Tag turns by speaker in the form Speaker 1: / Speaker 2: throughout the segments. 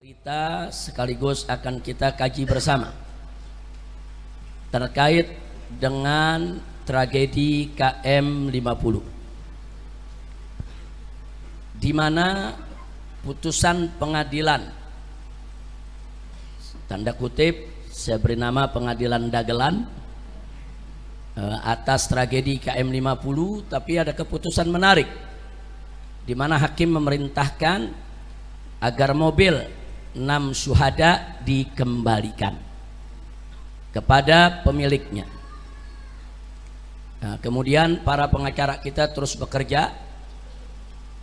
Speaker 1: Kita sekaligus akan kita kaji bersama terkait dengan tragedi KM 50, di mana putusan pengadilan, tanda kutip saya beri nama pengadilan dagelan, atas tragedi KM 50, tapi ada keputusan menarik di mana hakim memerintahkan agar mobil 6 syuhada dikembalikan kepada pemiliknya. Nah, kemudian para pengacara kita terus bekerja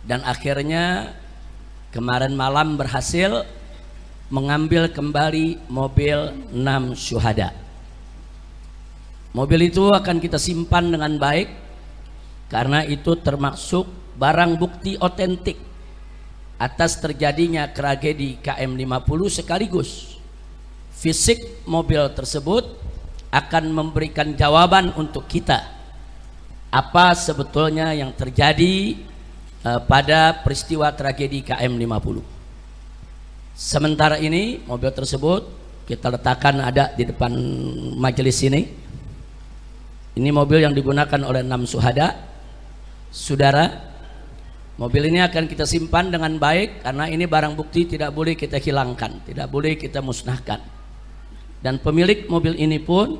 Speaker 1: dan akhirnya kemarin malam berhasil mengambil kembali mobil 6 syuhada. Mobil itu akan kita simpan dengan baik karena itu termasuk barang bukti otentik atas terjadinya tragedi KM 50, sekaligus fisik mobil tersebut akan memberikan jawaban untuk kita apa sebetulnya yang terjadi pada peristiwa tragedi KM 50. Sementara ini mobil tersebut kita letakkan ada di depan majelis ini. Ini mobil yang digunakan oleh 6 syuhada. Saudara, mobil ini akan kita simpan dengan baik karena ini barang bukti, tidak boleh kita hilangkan, tidak boleh kita musnahkan. Dan pemilik mobil ini pun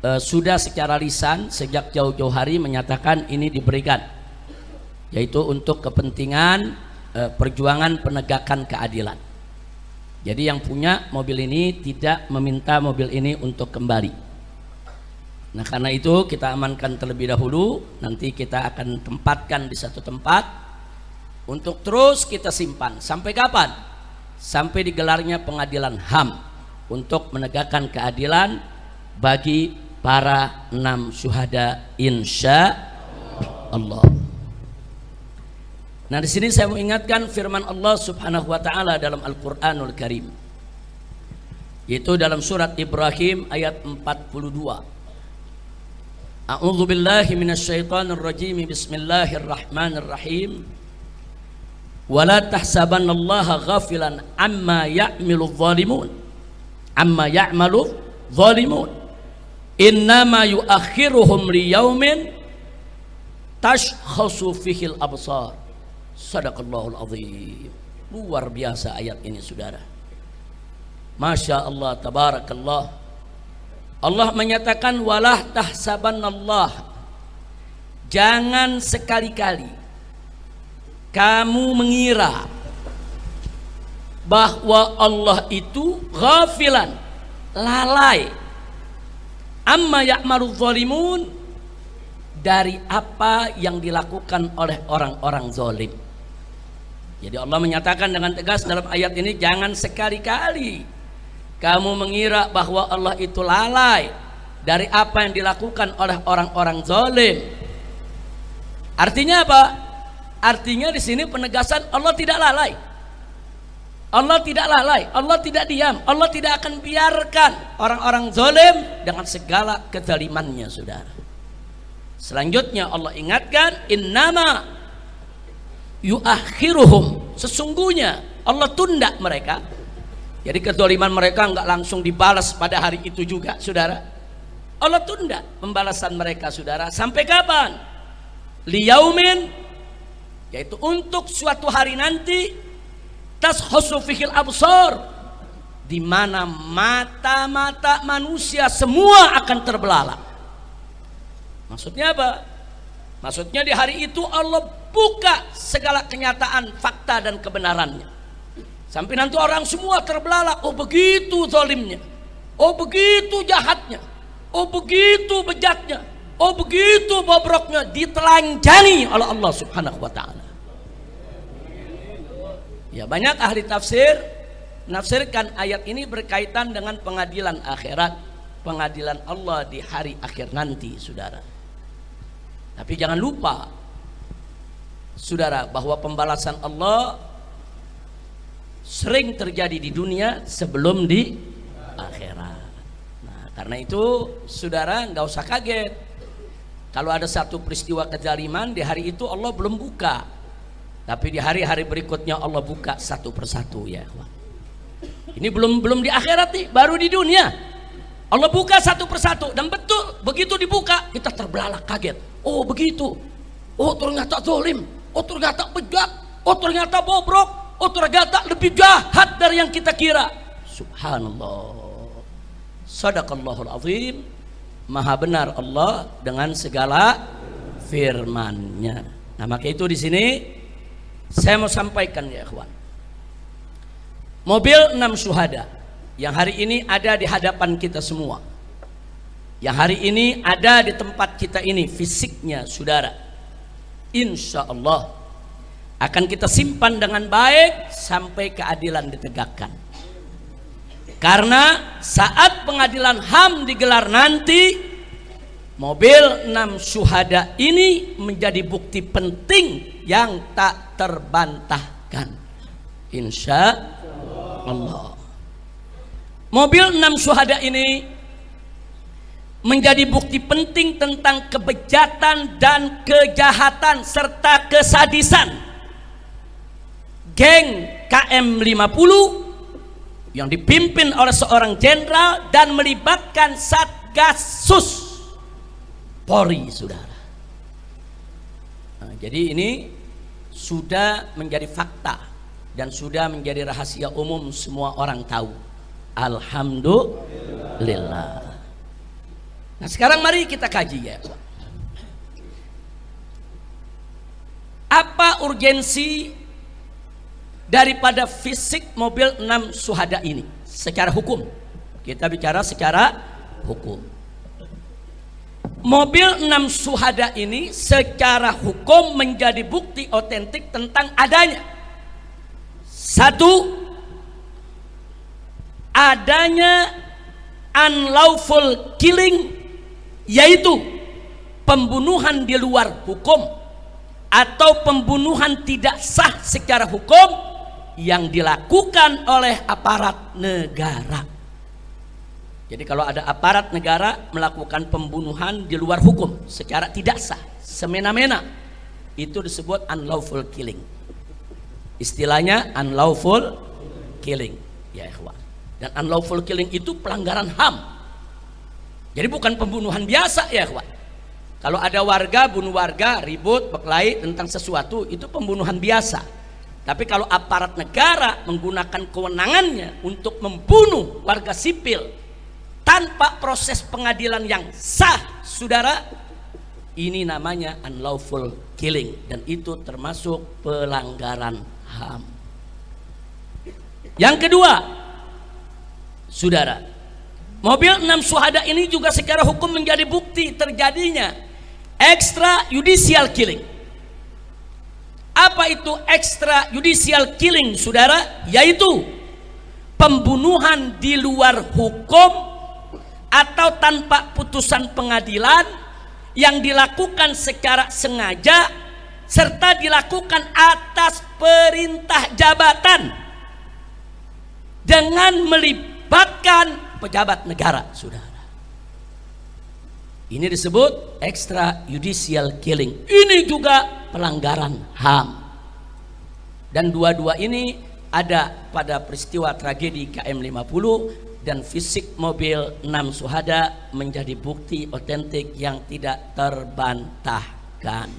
Speaker 1: sudah secara lisan sejak jauh-jauh hari menyatakan ini diberikan, yaitu untuk kepentingan perjuangan penegakan keadilan. Jadi yang punya mobil ini tidak meminta mobil ini untuk kembali. Nah, karena itu kita amankan terlebih dahulu, nanti kita akan tempatkan di satu tempat untuk terus kita simpan. Sampai kapan? Sampai digelarnya pengadilan HAM untuk menegakkan keadilan bagi para 6 syuhada insya Allah. Nah, di sini saya mau ingatkan firman Allah Subhanahu wa taala dalam Al-Qur'anul Karim, yaitu dalam surat Ibrahim ayat 42. A'udzu billahi minasyaitonir rajim. Bismillahirrahmanirrahim. Wala tahsabannallaha ghafilan amma ya'malu dhalimun. Innama yu'akhiruhum liyaumin tashkhasu fihil absar. Shadaqallahul azim. Luar biasa ayat ini, saudara. Masya Allah, tabarakallah. Allah menyatakan walah tahsabanallah, jangan sekali-kali kamu mengira bahwa Allah itu ghafilan, lalai, amma ya'malu zalimun, dari apa yang dilakukan oleh orang-orang zalim. Jadi Allah menyatakan dengan tegas dalam ayat ini, jangan sekali-kali kamu mengira bahwa Allah itu lalai dari apa yang dilakukan oleh orang-orang zalim. Artinya apa? Artinya di sini penegasan Allah tidak lalai. Allah tidak lalai, Allah tidak diam, Allah tidak akan biarkan orang-orang zalim dengan segala kezalimannya, saudara. Selanjutnya Allah ingatkan, innama yuakhiruhum, sesungguhnya Allah tunda mereka. Jadi kezaliman mereka enggak langsung dibalas pada hari itu juga, saudara. Allah tunda pembalasan mereka, saudara. Sampai kapan? Liyaumin, yaitu untuk suatu hari nanti, tashkhasu fihil absar, di mana mata-mata manusia semua akan terbelalak. Maksudnya apa? Maksudnya di hari itu Allah buka segala kenyataan, fakta dan kebenarannya. Sampai nanti orang semua terbelalak, oh begitu zalimnya, oh begitu jahatnya, oh begitu bejatnya, oh begitu bobroknya, ditelanjani oleh Allah Subhanahu wa taala. Ya, banyak ahli tafsir menafsirkan ayat ini berkaitan dengan pengadilan akhirat, pengadilan Allah di hari akhir nanti, saudara. Tapi jangan lupa, saudara, bahwa pembalasan Allah sering terjadi di dunia sebelum di akhirat. Nah, karena itu saudara nggak usah kaget kalau ada satu peristiwa kezaliman di hari itu Allah belum buka Tapi di hari-hari berikutnya Allah buka satu persatu ya ikhwan. Ini belum di akhirat nih, baru di dunia. Allah buka satu persatu dan betul begitu dibuka kita terbelalak kaget. Oh begitu. Oh ternyata zalim. Oh ternyata bejat. Oh ternyata bobrok. Oh ternyata lebih jahat dari yang kita kira. Subhanallah. Sadaqallahul azim. Maha benar Allah dengan segala firman-Nya. Nah, maka itu di sini saya mau sampaikan ya ikhwan. Mobil 6 syuhada yang hari ini ada di hadapan kita semua, yang hari ini ada di tempat kita ini fisiknya saudara, insya Allah akan kita simpan dengan baik sampai keadilan ditegakkan. Karena saat pengadilan HAM digelar nanti, mobil 6 syuhada ini menjadi bukti penting yang tak terbantahkan, insya Allah. Mobil 6 syuhada ini menjadi bukti penting tentang kebejatan dan kejahatan serta kesadisan geng KM50 yang dipimpin oleh seorang jenderal dan melibatkan Satgasus Polri, saudara. Nah, jadi ini sudah menjadi fakta dan sudah menjadi rahasia umum, semua orang tahu. Alhamdulillah. Nah sekarang mari kita kaji ya. Apa urgensi daripada fisik mobil 6 syuhada ini secara hukum? Kita bicara secara hukum. Mobil 6 syuhada ini secara hukum menjadi bukti otentik tentang adanya satu, adanya unlawful killing, yaitu pembunuhan di luar hukum atau pembunuhan tidak sah secara hukum yang dilakukan oleh aparat negara. Jadi kalau ada aparat negara melakukan pembunuhan di luar hukum secara tidak sah, semena-mena, itu disebut unlawful killing. Istilahnya unlawful killing ya ikhwan. Dan unlawful killing itu pelanggaran HAM. Jadi bukan pembunuhan biasa ya ikhwan. Kalau ada warga bunuh warga, ribut berkelahi tentang sesuatu, itu pembunuhan biasa. Tapi kalau aparat negara menggunakan kewenangannya untuk membunuh warga sipil tanpa proses pengadilan yang sah, saudara, ini namanya unlawful killing dan itu termasuk pelanggaran HAM. Yang kedua, saudara, mobil 6 syuhada ini juga secara hukum menjadi bukti terjadinya extrajudicial killing. Apa itu extrajudicial killing, saudara? Yaitu pembunuhan di luar hukum atau tanpa putusan pengadilan yang dilakukan secara sengaja serta dilakukan atas perintah jabatan dengan melibatkan pejabat negara, saudara. Ini disebut extrajudicial killing. Ini juga pelanggaran HAM. Dan dua-dua ini ada pada peristiwa tragedi KM50 dan fisik mobil 6 syuhada menjadi bukti otentik yang tidak terbantahkan.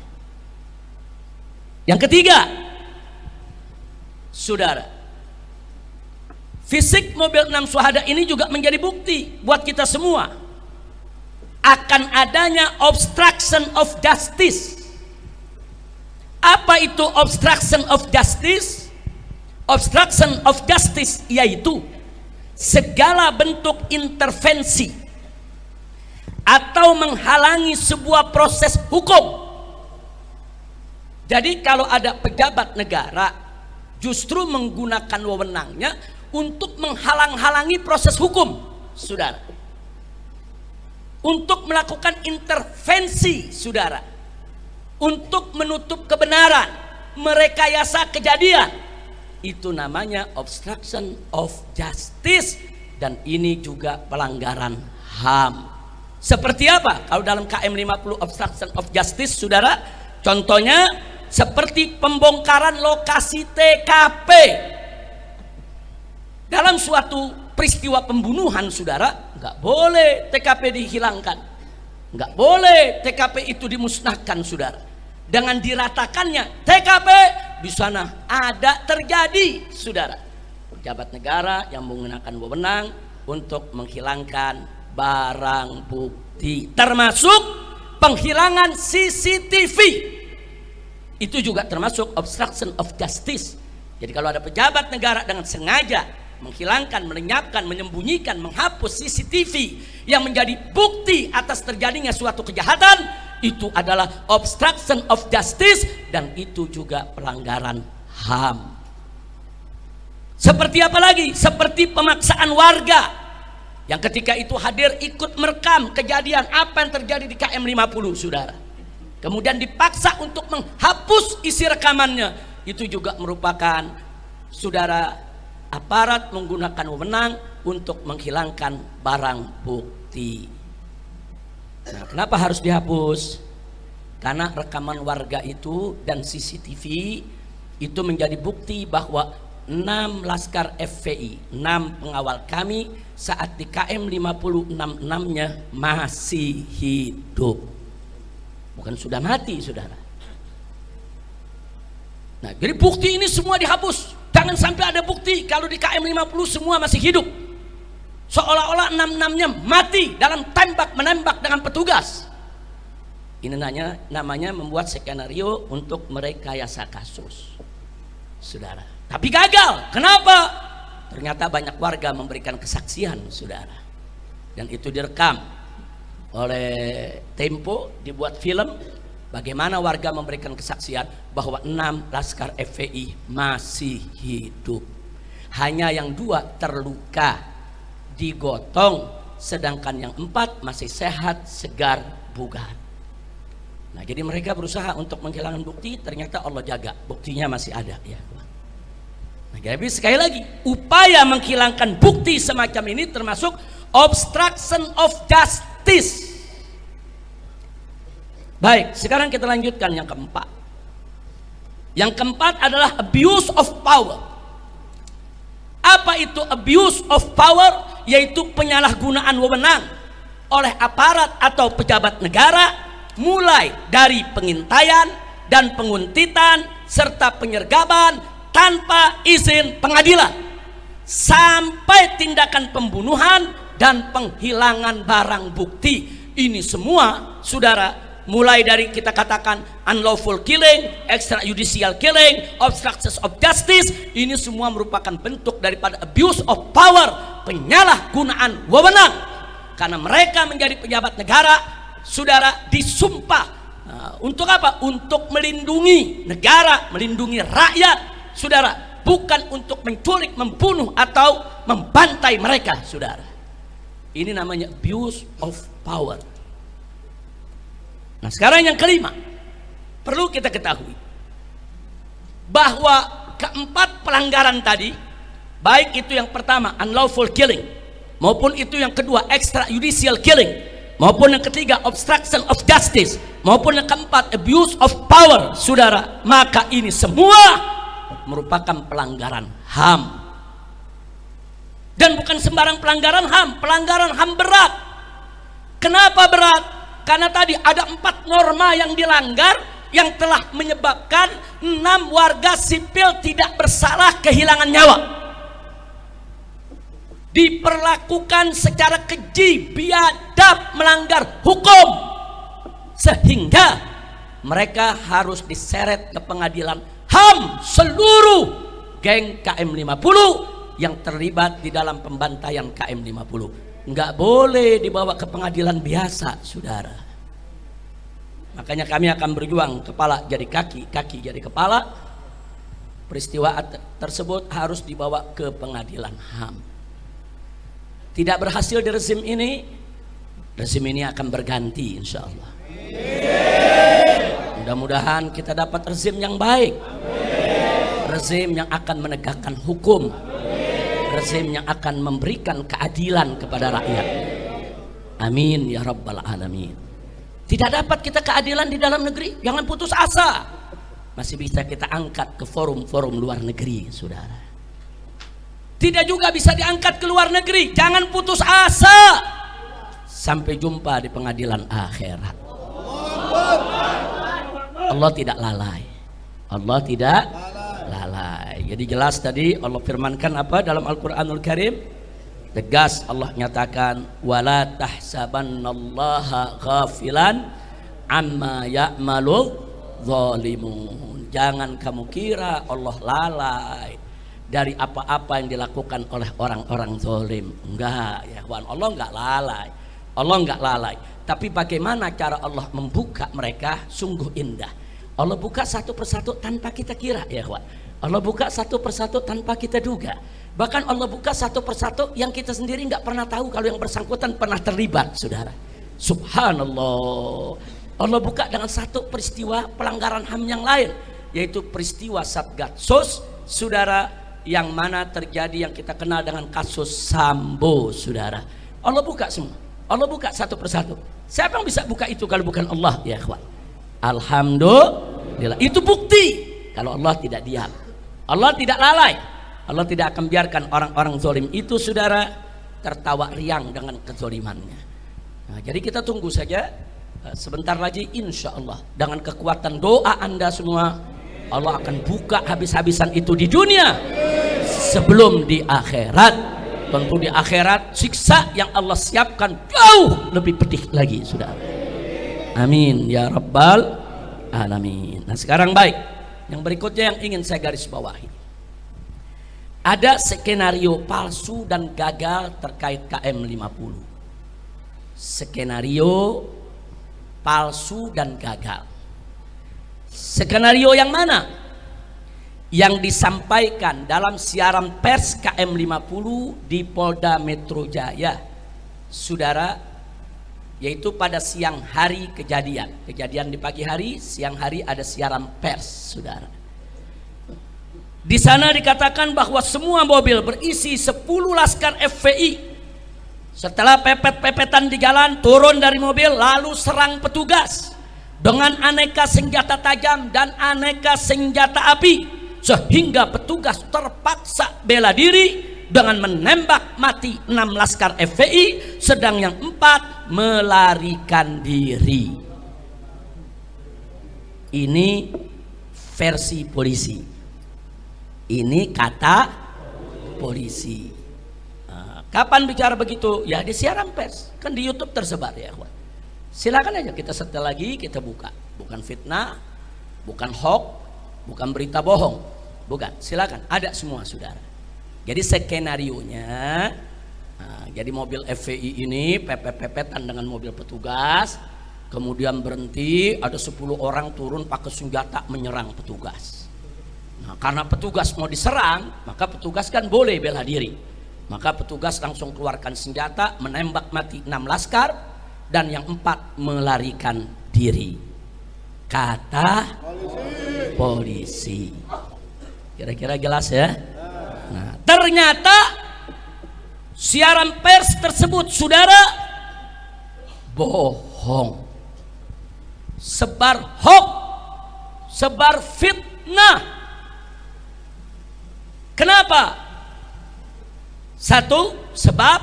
Speaker 1: Yang ketiga, saudara, fisik mobil 6 syuhada ini juga menjadi bukti buat kita semua akan adanya obstruction of justice. Apa itu obstruction of justice? Obstruction of justice yaitu segala bentuk intervensi atau menghalangi sebuah proses hukum. Jadi kalau ada pejabat negara justru menggunakan wewenangnya untuk menghalang-halangi proses hukum, saudara, untuk melakukan intervensi, saudara, untuk menutup kebenaran, merekayasa kejadian, itu namanya obstruction of justice dan ini juga pelanggaran HAM. Seperti apa? Kalau dalam KM50 obstruction of justice, saudara, contohnya seperti pembongkaran lokasi TKP. Dalam suatu peristiwa pembunuhan, saudara, nggak boleh TKP dihilangkan, nggak boleh TKP itu dimusnahkan, saudara. Dengan diratakannya TKP, di sana ada terjadi, saudara, pejabat negara yang menggunakan wewenang untuk menghilangkan barang bukti, termasuk penghilangan CCTV. Itu juga termasuk obstruction of justice. Jadi kalau ada pejabat negara dengan sengaja menghilangkan, melenyapkan, menyembunyikan, menghapus CCTV yang menjadi bukti atas terjadinya suatu kejahatan, itu adalah obstruction of justice, dan itu juga pelanggaran HAM. Seperti apa lagi? Seperti pemaksaan warga yang ketika itu hadir ikut merekam kejadian apa yang terjadi di KM 50, saudara. Kemudian dipaksa untuk menghapus isi rekamannya. Itu juga merupakan, saudara, aparat menggunakan wewenang untuk menghilangkan barang bukti. Nah, kenapa harus dihapus? Karena rekaman warga itu dan CCTV itu menjadi bukti bahwa 6 laskar FPI, 6 pengawal kami saat di KM 50 6-6-nya masih hidup. Bukan sudah mati, saudara. Nah, jadi bukti ini semua dihapus. Jangan sampai ada bukti kalau di KM 50 semua masih hidup, seolah-olah 6-6-nya mati dalam tembak menembak dengan petugas. Ini namanya membuat skenario untuk merekayasa kasus, saudara. Tapi gagal. Kenapa? Ternyata banyak warga memberikan kesaksian, saudara, dan itu direkam oleh Tempo, dibuat film bagaimana warga memberikan kesaksian bahwa 6 laskar FPI masih hidup. Hanya yang 2 terluka, digotong, sedangkan yang 4 masih sehat, segar, bugar. Nah, jadi mereka berusaha untuk menghilangkan bukti, ternyata Allah jaga, buktinya masih ada, ya. Nah, jadi sekali lagi, upaya menghilangkan bukti semacam ini termasuk obstruction of justice. Baik, sekarang kita lanjutkan yang keempat. Yang keempat adalah abuse of power. Apa itu abuse of power? Yaitu penyalahgunaan wewenang oleh aparat atau pejabat negara, mulai dari pengintaian dan penguntitan serta penyergapan tanpa izin pengadilan, sampai tindakan pembunuhan dan penghilangan barang bukti. Ini semua, saudara, mulai dari kita katakan unlawful killing, extrajudicial killing, obstruction of justice, ini semua merupakan bentuk daripada abuse of power, penyalahgunaan wewenang. Karena mereka menjadi pejabat negara, saudara, disumpah untuk apa? Untuk melindungi negara, melindungi rakyat, saudara, bukan untuk menculik, membunuh atau membantai mereka, saudara. Ini namanya abuse of power. Nah, sekarang yang kelima, perlu kita ketahui bahwa keempat pelanggaran tadi, baik itu yang pertama unlawful killing, maupun itu yang kedua extrajudicial killing, maupun yang ketiga obstruction of justice, maupun yang keempat abuse of power, saudara, maka ini semua merupakan pelanggaran HAM. Dan bukan sembarang pelanggaran HAM, pelanggaran HAM berat. Kenapa berat? Karena tadi ada 4 norma yang dilanggar yang telah menyebabkan 6 warga sipil tidak bersalah kehilangan nyawa. Diperlakukan secara keji, biadab, melanggar hukum, sehingga mereka harus diseret ke pengadilan HAM seluruh geng KM 50 yang terlibat di dalam pembantaian KM 50. Nggak boleh dibawa ke pengadilan biasa, saudara. Makanya kami akan berjuang kepala jadi kaki, kaki jadi kepala. Peristiwa tersebut harus dibawa ke pengadilan HAM. Tidak berhasil di rezim ini akan berganti, insya Allah. Mudah-mudahan kita dapat rezim yang baik, rezim yang akan menegakkan hukum, rezim yang akan memberikan keadilan kepada rakyat. Amin ya rabbal alamin. Tidak dapat kita keadilan di dalam negeri, jangan putus asa. masih bisa kita angkat ke forum-forum luar negeri, saudara. Tidak juga bisa diangkat ke luar negeri. Jangan putus asa. Sampai jumpa di pengadilan akhirat. Allah tidak lalai. Allah tidak lalai. Jadi jelas tadi Allah firmankan apa dalam Al-Quranul Karim? Tegas Allah nyatakan, wala tahsabannallaha ghafilan amma ya'malu zalimun. Jangan kamu kira Allah lalai dari apa-apa yang dilakukan oleh orang-orang zalim. Enggak ya kawan, Allah enggak lalai. Allah enggak lalai. Tapi bagaimana cara Allah membuka mereka sungguh indah. Allah buka satu persatu tanpa kita kira ya kawan. Allah buka satu persatu tanpa kita duga. Bahkan Allah buka satu persatu yang kita sendiri nggak pernah tahu kalau yang bersangkutan pernah terlibat, saudara. Subhanallah. Allah buka dengan satu peristiwa pelanggaran HAM yang lain, yaitu peristiwa Satgasus, saudara, yang mana terjadi yang kita kenal dengan kasus Sambo, saudara. Allah buka semua. Allah buka satu persatu. Siapa yang bisa buka itu kalau bukan Allah ya kawan? Alhamdulillah. Itu bukti kalau Allah tidak diam. Allah tidak lalai. Allah tidak akan biarkan orang-orang zalim itu, saudara, tertawa riang dengan kezalimannya. Nah, jadi kita tunggu saja. Sebentar lagi insya Allah dengan kekuatan doa Anda semua, Allah akan buka habis-habisan itu di dunia sebelum di akhirat. Tentu di akhirat siksa yang Allah siapkan jauh lebih pedih lagi, saudara. Amin ya rabbal alamin. Nah sekarang baik, yang berikutnya yang ingin saya garis bawahi, ada skenario palsu dan gagal terkait KM50. Skenario palsu dan gagal. Skenario yang mana? Yang disampaikan dalam siaran pers KM50 di Polda Metro Jaya, saudara, yaitu pada siang hari kejadian. Kejadian di pagi hari, siang hari ada siaran pers, saudara. Di sana dikatakan bahwa semua mobil berisi 10 laskar FPI setelah pepet-pepetan di jalan turun dari mobil lalu serang petugas dengan aneka senjata tajam dan aneka senjata api, sehingga petugas terpaksa bela diri dengan menembak mati 6 laskar FPI, sedang yang 4 melarikan diri. Ini versi polisi. Ini kata polisi. Kapan bicara begitu? Ya di siaran pers, kan di YouTube tersebar ya kawan. Silakan aja kita setel lagi, kita buka. Bukan fitnah, bukan hoax, bukan berita bohong, bukan. Silakan, ada semua saudara. Jadi skenarionya, jadi mobil FPI ini pepet-pepetan dengan mobil petugas, kemudian berhenti, ada 10 orang turun pakai senjata menyerang petugas. Nah, karena petugas mau diserang, maka petugas kan boleh bela diri. Maka petugas langsung keluarkan senjata, menembak mati 6 laskar dan yang 4 melarikan diri. Kata polisi. Kira-kira jelas ya? Nah, ternyata siaran pers tersebut, saudara, bohong. Sebar hoax, sebar fitnah. Kenapa? Satu, sebab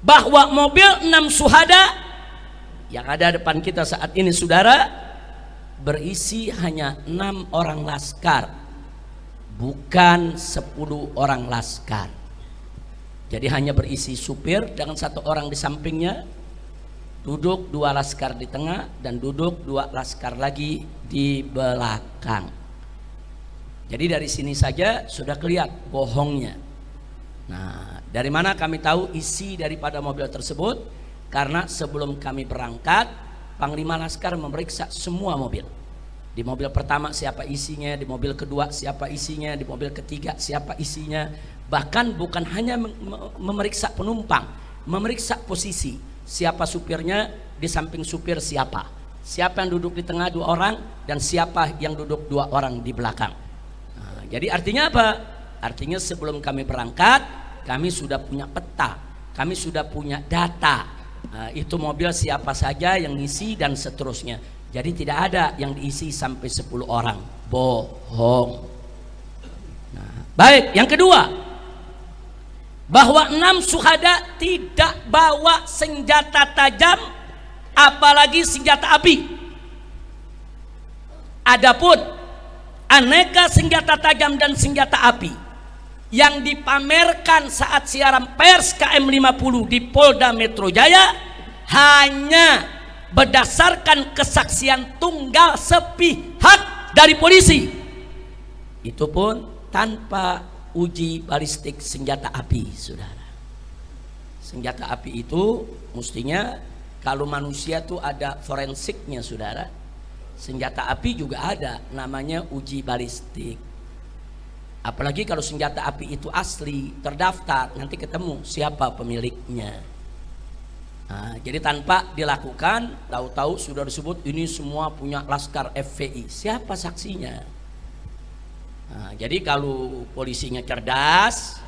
Speaker 1: bahwa mobil 6 syuhada yang ada depan kita saat ini, saudara, berisi hanya 6 orang laskar, bukan 10 orang laskar. Jadi hanya berisi supir dengan 1 orang di sampingnya, duduk 2 laskar di tengah, dan duduk 2 laskar lagi di belakang. Jadi dari sini saja sudah kelihatan bohongnya. Nah, dari mana kami tahu isi daripada mobil tersebut? Karena sebelum kami berangkat, Panglima Laskar memeriksa semua mobil. Di mobil pertama siapa isinya, di mobil kedua siapa isinya, di mobil ketiga siapa isinya. Bahkan bukan hanya memeriksa penumpang, memeriksa posisi. Siapa supirnya, di samping supir siapa. Siapa yang duduk di tengah 2 orang, dan siapa yang duduk 2 orang di belakang. Jadi artinya apa? Artinya sebelum kami berangkat, kami sudah punya peta, kami sudah punya data. Itu mobil siapa saja yang ngisi dan seterusnya. Jadi tidak ada yang diisi sampai 10 orang. Bohong. Nah, baik, yang kedua, bahwa 6 syuhada tidak bawa senjata tajam, apalagi senjata api. Adapun aneka senjata tajam dan senjata api yang dipamerkan saat siaran pers KM50 di Polda Metro Jaya hanya berdasarkan kesaksian tunggal sepihak dari polisi, itu pun tanpa uji balistik senjata api, saudara. Senjata api itu mestinya kalau manusia tuh ada forensiknya, saudara. Senjata api juga ada namanya uji balistik. Apalagi kalau senjata api itu asli, terdaftar, nanti ketemu siapa pemiliknya. Nah, jadi tanpa dilakukan, tahu-tahu sudah disebut ini semua punya Laskar FPI. Siapa saksinya? Nah, jadi kalau polisinya cerdas,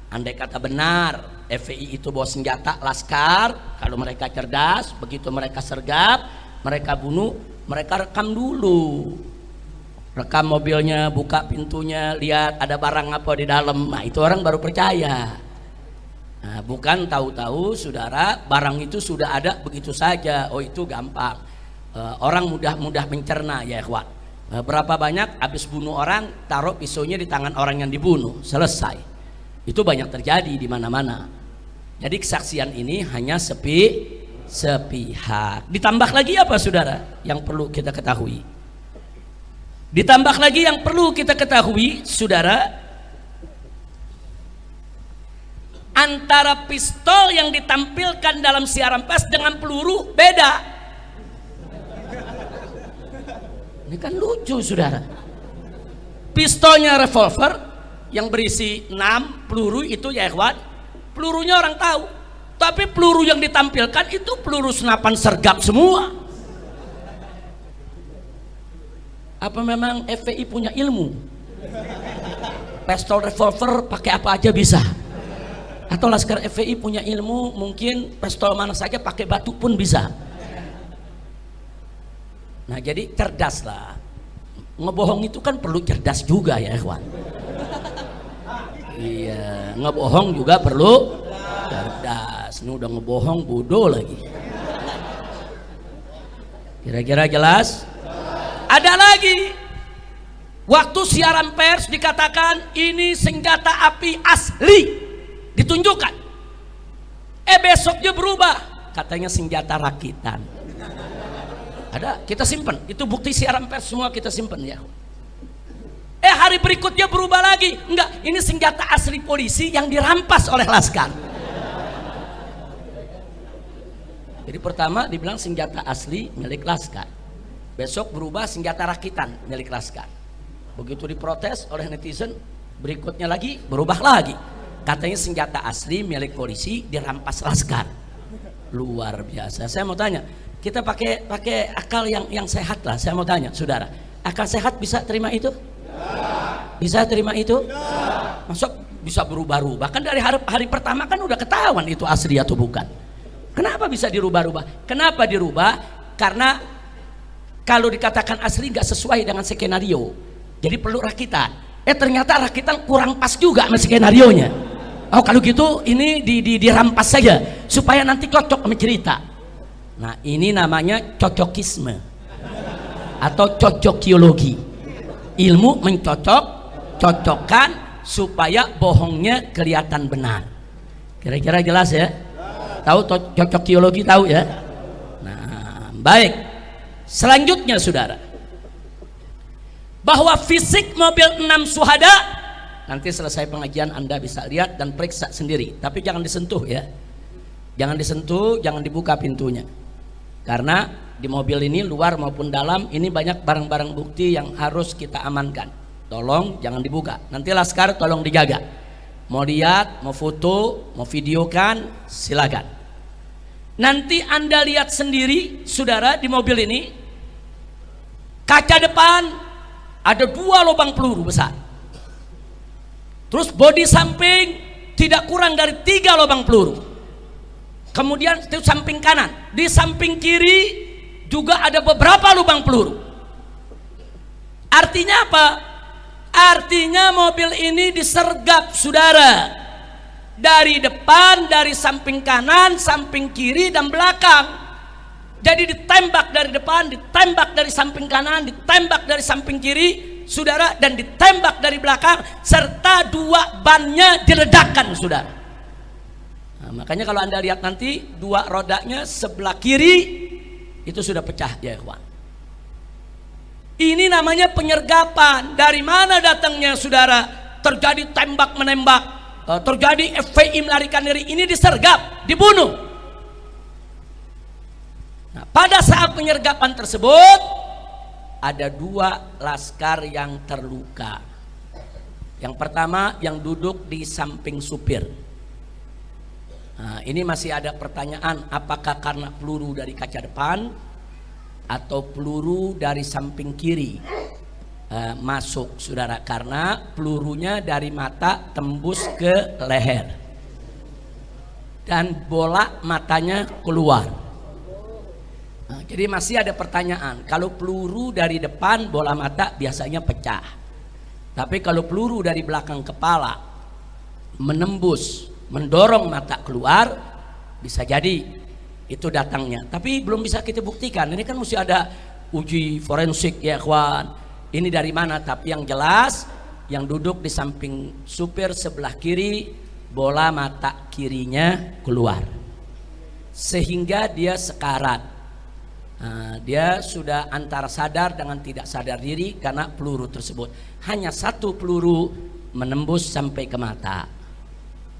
Speaker 1: andai kata benar FPI itu bawa senjata Laskar, kalau mereka cerdas, begitu mereka sergap, mereka bunuh, mereka rekam dulu. Rekam mobilnya, buka pintunya, lihat ada barang apa di dalam. Nah, itu orang baru percaya. Nah, bukan tahu-tahu, saudara, barang itu sudah ada begitu saja. Oh, itu gampang. Orang mudah mencerna, ya ikhwan. Berapa banyak habis bunuh orang, taruh pisaunya di tangan orang yang dibunuh, selesai. Itu banyak terjadi di mana-mana. Jadi kesaksian ini hanya sepihak. Ditambah lagi apa, saudara, yang perlu kita ketahui? Ditambah lagi yang perlu kita ketahui, saudara, antara pistol yang ditampilkan dalam siaran pers dengan peluru beda. Ini kan lucu, saudara. Pistolnya revolver yang berisi 6 peluru itu, ya ikhwan, pelurunya orang tahu. Tapi peluru yang ditampilkan itu peluru senapan sergap semua. Apa memang FPI punya ilmu? Pistol revolver pakai apa aja bisa? Atau Laskar FPI punya ilmu, mungkin pistol mana saja pakai batu pun bisa. Nah, jadi cerdaslah. Ngebohong itu kan perlu cerdas juga, ya ikhwan. Iya, ngebohong juga perlu cerdas. Ini udah ngebohong bodoh lagi. Kira-kira jelas? Ada lagi, waktu siaran pers dikatakan ini senjata api asli, ditunjukkan. Besoknya berubah, katanya senjata rakitan. Ada, kita simpan. Itu bukti siaran pers semua kita simpan, ya. Hari berikutnya berubah lagi. Enggak, ini senjata asli polisi yang dirampas oleh Laskar. Jadi pertama dibilang senjata asli milik Laskar. Besok berubah senjata rakitan milik Laskar. Begitu diprotes oleh netizen, berikutnya lagi berubah lagi. Katanya senjata asli milik polisi dirampas Laskar. Luar biasa. Saya mau tanya, kita pakai akal yang sehat lah. Saya mau tanya, saudara, akal sehat bisa terima itu? Bisa terima itu? Masuk bisa berubah-ubah? Kan dari hari pertama kan udah ketahuan itu asli atau bukan. Kenapa bisa dirubah-ubah? Kenapa dirubah? Karena kalau dikatakan asli nggak sesuai dengan skenario, jadi perlu rakitan. Ternyata rakitan kurang pas juga sama skenarionya. Oh, kalau gitu ini dirampas saja supaya nanti cocok sama cerita. Nah, ini namanya cocokisme atau cocokiologi. Ilmu mencocokkan supaya bohongnya kelihatan benar. Kira-kira jelas ya? Tahu cocokiologi, tahu ya? Nah, baik. Selanjutnya, saudara, bahwa fisik mobil 6 syuhada, nanti selesai pengajian Anda bisa lihat dan periksa sendiri, tapi jangan disentuh ya. Jangan disentuh, jangan dibuka pintunya. Karena di mobil ini luar maupun dalam ini banyak barang-barang bukti yang harus kita amankan. Tolong jangan dibuka. Nanti Laskar tolong dijaga. Mau lihat, mau foto, mau videokan, silakan. Nanti Anda lihat sendiri, saudara, di mobil ini kaca depan ada 2 lubang peluru besar. Terus bodi samping tidak kurang dari 3 lubang peluru. Kemudian itu samping kanan, di samping kiri juga ada beberapa lubang peluru. Artinya apa? Artinya mobil ini disergap, saudara, dari depan, dari samping kanan, samping kiri, dan belakang. Jadi ditembak dari depan, ditembak dari samping kanan, ditembak dari samping kiri, saudara, dan ditembak dari belakang, serta dua bannya diledakkan, saudara. Nah, makanya kalau Anda lihat nanti dua rodanya sebelah kiri itu sudah pecah, ya ikhwan. Ini namanya penyergapan. Dari mana datangnya, saudara? Terjadi tembak menembak, terjadi FPI melarikan diri, ini disergap, dibunuh. Nah, pada saat penyergapan tersebut ada dua laskar yang terluka. Yang pertama yang duduk di samping supir. Nah, ini masih ada pertanyaan, apakah karena peluru dari kaca depan atau peluru dari samping kiri masuk, saudara, karena pelurunya dari mata tembus ke leher dan bola matanya keluar. Nah, jadi masih ada pertanyaan, kalau peluru dari depan bola mata biasanya pecah, tapi kalau peluru dari belakang kepala menembus, mendorong mata keluar, bisa jadi itu datangnya, tapi belum bisa kita buktikan. Ini kan mesti ada uji forensik, ya kawan. Ini dari mana? Tapi yang jelas yang duduk di samping supir sebelah kiri, bola mata kirinya keluar sehingga dia sekarat. Nah, dia sudah antara sadar dengan tidak sadar diri karena peluru tersebut. Hanya satu peluru menembus sampai ke mata.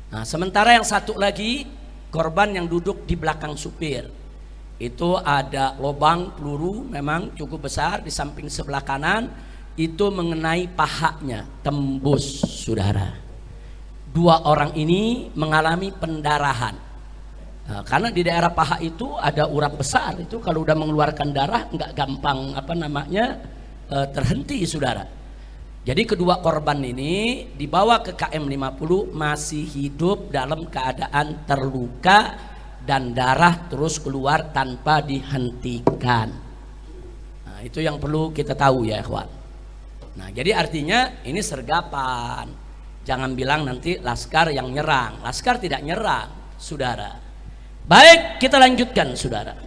Speaker 1: Nah, sementara yang satu lagi, korban yang duduk di belakang supir, itu ada lubang peluru memang cukup besar di samping sebelah kanan, itu mengenai pahanya, tembus, saudara. Dua orang ini mengalami pendarahan. Nah, karena di daerah paha itu ada urat besar, itu kalau udah mengeluarkan darah nggak gampang terhenti, saudara. Jadi kedua korban ini dibawa ke KM 50 masih hidup dalam keadaan terluka dan darah terus keluar tanpa dihentikan. Nah, itu yang perlu kita tahu, ya ikhwan. Nah, jadi artinya ini sergapan. Jangan bilang nanti laskar yang nyerang. Laskar tidak nyerang, saudara. Baik, kita lanjutkan, saudara.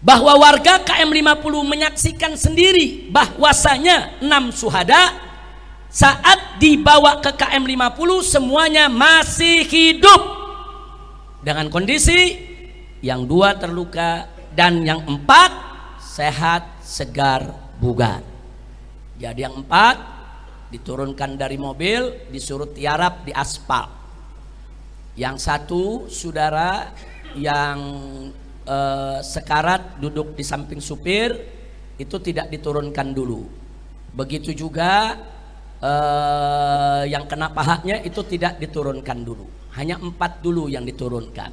Speaker 1: Bahwa warga KM 50 menyaksikan sendiri bahwasanya 6 syuhada saat dibawa ke KM 50 semuanya masih hidup dengan kondisi yang 2 terluka dan yang 4 sehat, segar, bugar. Jadi yang 4 diturunkan dari mobil, disuruh tiarap di aspal. Yang 1, saudara, yang sekarat duduk di samping supir itu tidak diturunkan dulu. Begitu juga yang kena pahanya itu tidak diturunkan dulu. Hanya 4 dulu yang diturunkan.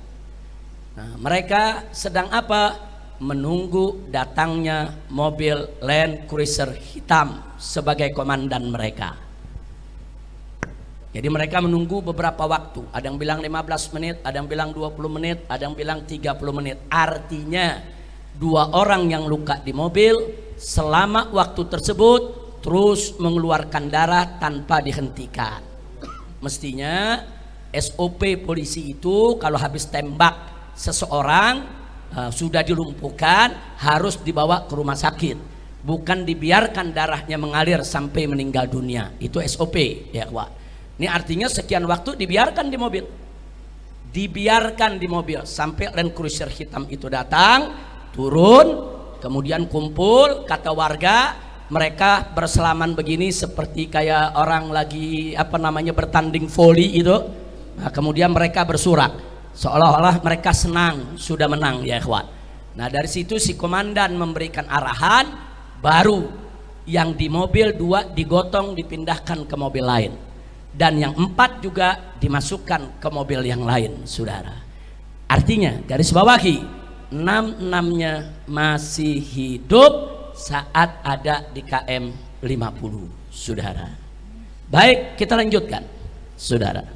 Speaker 1: Nah, mereka sedang apa? Menunggu datangnya mobil Land Cruiser hitam sebagai komandan mereka. Jadi mereka menunggu beberapa waktu. Ada yang bilang 15 menit, ada yang bilang 20 menit, ada yang bilang 30 menit. Artinya 2 orang yang luka di mobil selama waktu tersebut terus mengeluarkan darah tanpa dihentikan. Mestinya SOP polisi itu kalau habis tembak seseorang sudah dilumpuhkan harus dibawa ke rumah sakit, bukan dibiarkan darahnya mengalir sampai meninggal dunia. Itu SOP, ya Pak. Ini artinya sekian waktu dibiarkan di mobil, sampai Land Cruiser hitam itu datang, turun, kemudian kumpul. Kata warga, mereka berselaman begini seperti kayak orang lagi bertanding voli itu. Nah, kemudian mereka bersorak seolah-olah mereka senang sudah menang, ya ikhwan. Nah, dari situ si komandan memberikan arahan, baru yang di mobil 2 digotong dipindahkan ke mobil lain. Dan yang 4 juga dimasukkan ke mobil yang lain, saudara. Artinya garis bawahi, 6-6-nya masih hidup saat ada di KM 50, saudara. Baik, kita lanjutkan, saudara.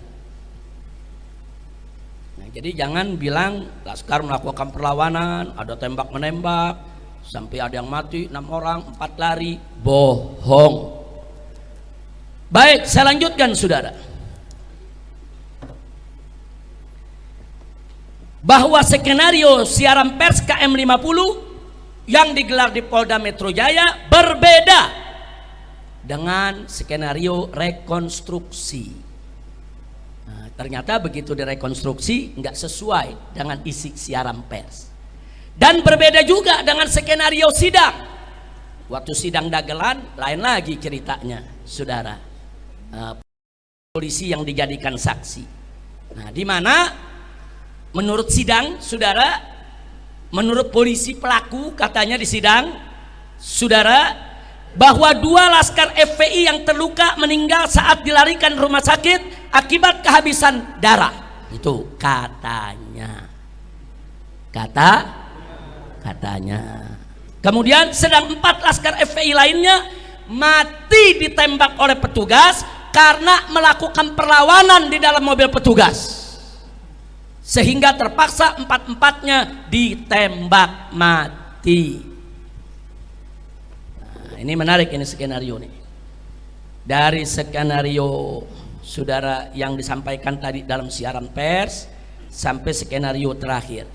Speaker 1: Nah, Jadi jangan bilang Laskar melakukan perlawanan, ada tembak menembak, sampai ada yang mati 6 orang, 4 lari. Bohong. Baik, saya lanjutkan saudara. Bahwa skenario siaran pers KM50 yang digelar di Polda Metro Jaya berbeda dengan skenario rekonstruksi. Nah, ternyata begitu direkonstruksi nggak sesuai dengan isi siaran pers, dan berbeda juga dengan skenario sidang. Waktu sidang dagelan lain lagi ceritanya, saudara. Polisi yang dijadikan saksi. Nah, di mana menurut sidang, saudara, menurut polisi pelaku katanya di sidang, saudara, bahwa 2 laskar FPI yang terluka meninggal saat dilarikan rumah sakit akibat kehabisan darah. Itu katanya. Katanya. Kemudian sedang 4 laskar FPI lainnya mati ditembak oleh petugas karena melakukan perlawanan di dalam mobil petugas, sehingga terpaksa 4-empatnya ditembak mati. Nah, ini menarik, ini skenario nih. Dari skenario saudara yang disampaikan tadi dalam siaran pers sampai skenario terakhir.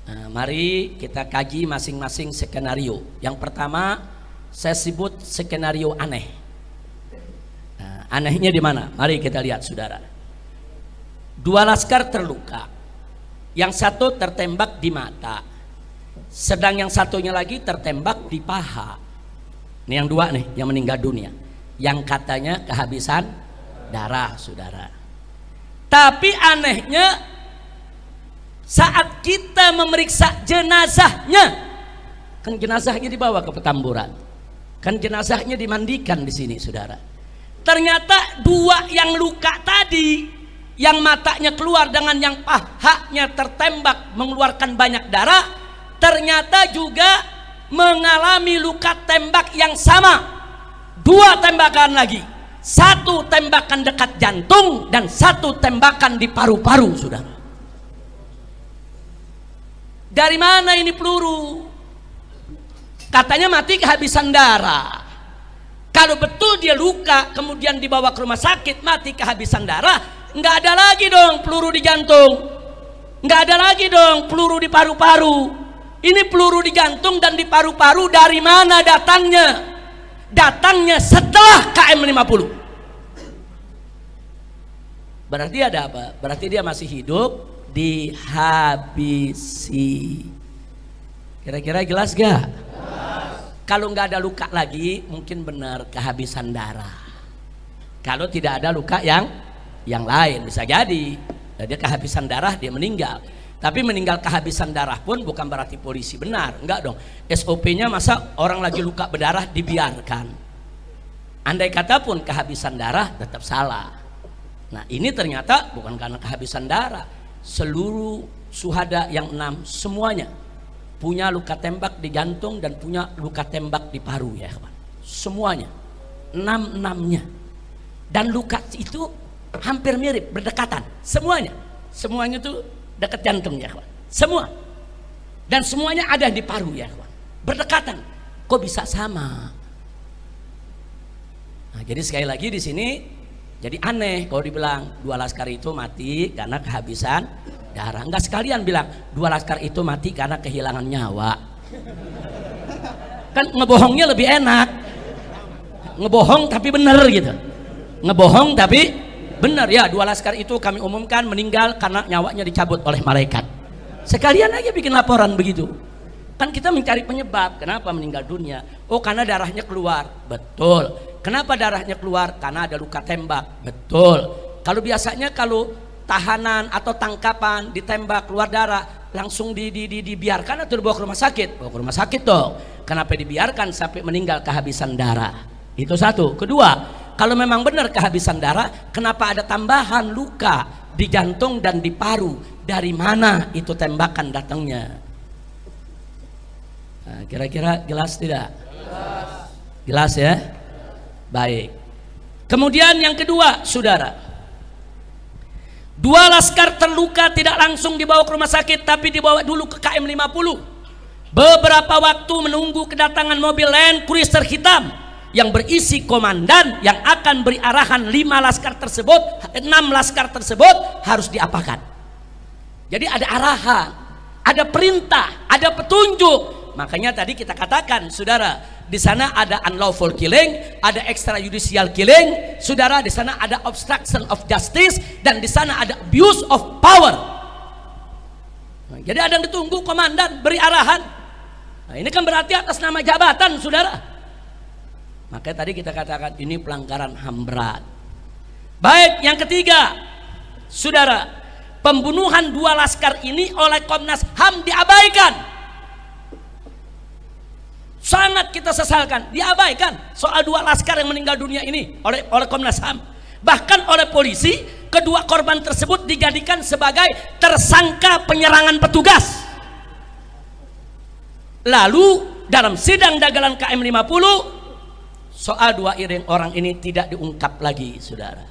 Speaker 1: Nah, mari kita kaji masing-masing skenario. Yang pertama saya sebut skenario aneh. Nah, anehnya di mana? Mari kita lihat saudara. 2 laskar terluka, yang satu tertembak di mata, sedang yang satunya lagi tertembak di paha. Ini yang 2 nih yang meninggal dunia, yang katanya kehabisan darah, saudara. Tapi anehnya saat kita memeriksa jenazahnya, kan jenazahnya dibawa ke Petamburan, kan jenazahnya dimandikan di sini, saudara. Ternyata 2 yang luka tadi, yang matanya keluar dengan yang pahanya tertembak mengeluarkan banyak darah, ternyata juga mengalami luka tembak yang sama. 2 tembakan lagi, 1 tembakan dekat jantung dan 1 tembakan di paru-paru, saudara. Dari mana ini peluru? Katanya mati kehabisan darah. Kalau betul dia luka kemudian dibawa ke rumah sakit mati kehabisan darah, nggak ada lagi dong peluru di jantung, nggak ada lagi dong peluru di paru-paru. Ini peluru di jantung dan di paru-paru dari mana datangnya? Datangnya setelah KM50. Berarti ada apa? Berarti dia masih hidup, dihabisi. Kira-kira jelas gak? Kalau nggak ada luka lagi mungkin benar kehabisan darah. Kalau tidak ada luka yang lain bisa jadi dia kehabisan darah, dia meninggal. Tapi meninggal kehabisan darah pun bukan berarti polisi benar, enggak dong. SOP-nya masa orang lagi luka berdarah dibiarkan. Andai kata pun kehabisan darah tetap salah. Nah, ini ternyata bukan karena kehabisan darah. Seluruh syuhada yang 6 semuanya punya luka tembak di jantung dan punya luka tembak di paru, ya kawan. Semuanya 6-6-nya. Dan luka itu hampir mirip, berdekatan. Semuanya itu dekat jantung, ya kawan. Semua. Dan semuanya ada di paru, ya kawan. Berdekatan. Kok bisa sama? Nah, jadi sekali lagi di sini jadi aneh kalau dibilang 2 laskar itu mati karena kehabisan darah. Enggak sekalian bilang 2 laskar itu mati karena kehilangan nyawa. Kan ngebohongnya lebih enak. Ngebohong tapi benar gitu. Ngebohong tapi benar, ya 2 laskar itu kami umumkan meninggal karena nyawanya dicabut oleh malaikat. Sekalian aja bikin laporan begitu. Kan kita mencari penyebab kenapa meninggal dunia. Oh, karena darahnya keluar. Betul. Kenapa darahnya keluar? Karena ada luka tembak. Betul. Kalau biasanya kalau tahanan atau tangkapan ditembak keluar darah langsung dibiarkan atau dibawa ke rumah sakit? Bawa ke rumah sakit dong. Kenapa dibiarkan sampai meninggal kehabisan darah? Itu satu. Kedua, kalau memang benar kehabisan darah, kenapa ada tambahan luka di jantung dan di paru? Dari mana itu tembakan datangnya? Nah, kira-kira jelas tidak? Jelas ya? Baik. Kemudian yang kedua, saudara, 2 laskar terluka tidak langsung dibawa ke rumah sakit, tapi dibawa dulu ke KM 50. Beberapa waktu menunggu kedatangan mobil Land Cruiser hitam yang berisi komandan yang akan beri arahan 6 laskar tersebut harus diapakan. Jadi ada arahan, ada perintah, ada petunjuk. Makanya tadi kita katakan, saudara, di sana ada unlawful killing, ada extrajudicial killing, saudara, di sana ada obstruction of justice, dan di sana ada abuse of power. Nah, jadi ada yang ditunggu komandan beri arahan. Nah, ini kan berarti atas nama jabatan, saudara. Makanya tadi kita katakan ini pelanggaran HAM berat. Baik, yang ketiga, saudara, pembunuhan 2 laskar ini oleh Komnas HAM diabaikan. Sangat kita sesalkan, diabaikan soal 2 laskar yang meninggal dunia ini oleh Komnas HAM. Bahkan oleh polisi, kedua korban tersebut dijadikan sebagai tersangka penyerangan petugas. Lalu dalam sidang dagelan KM 50, soal 2 orang ini tidak diungkap lagi, saudara.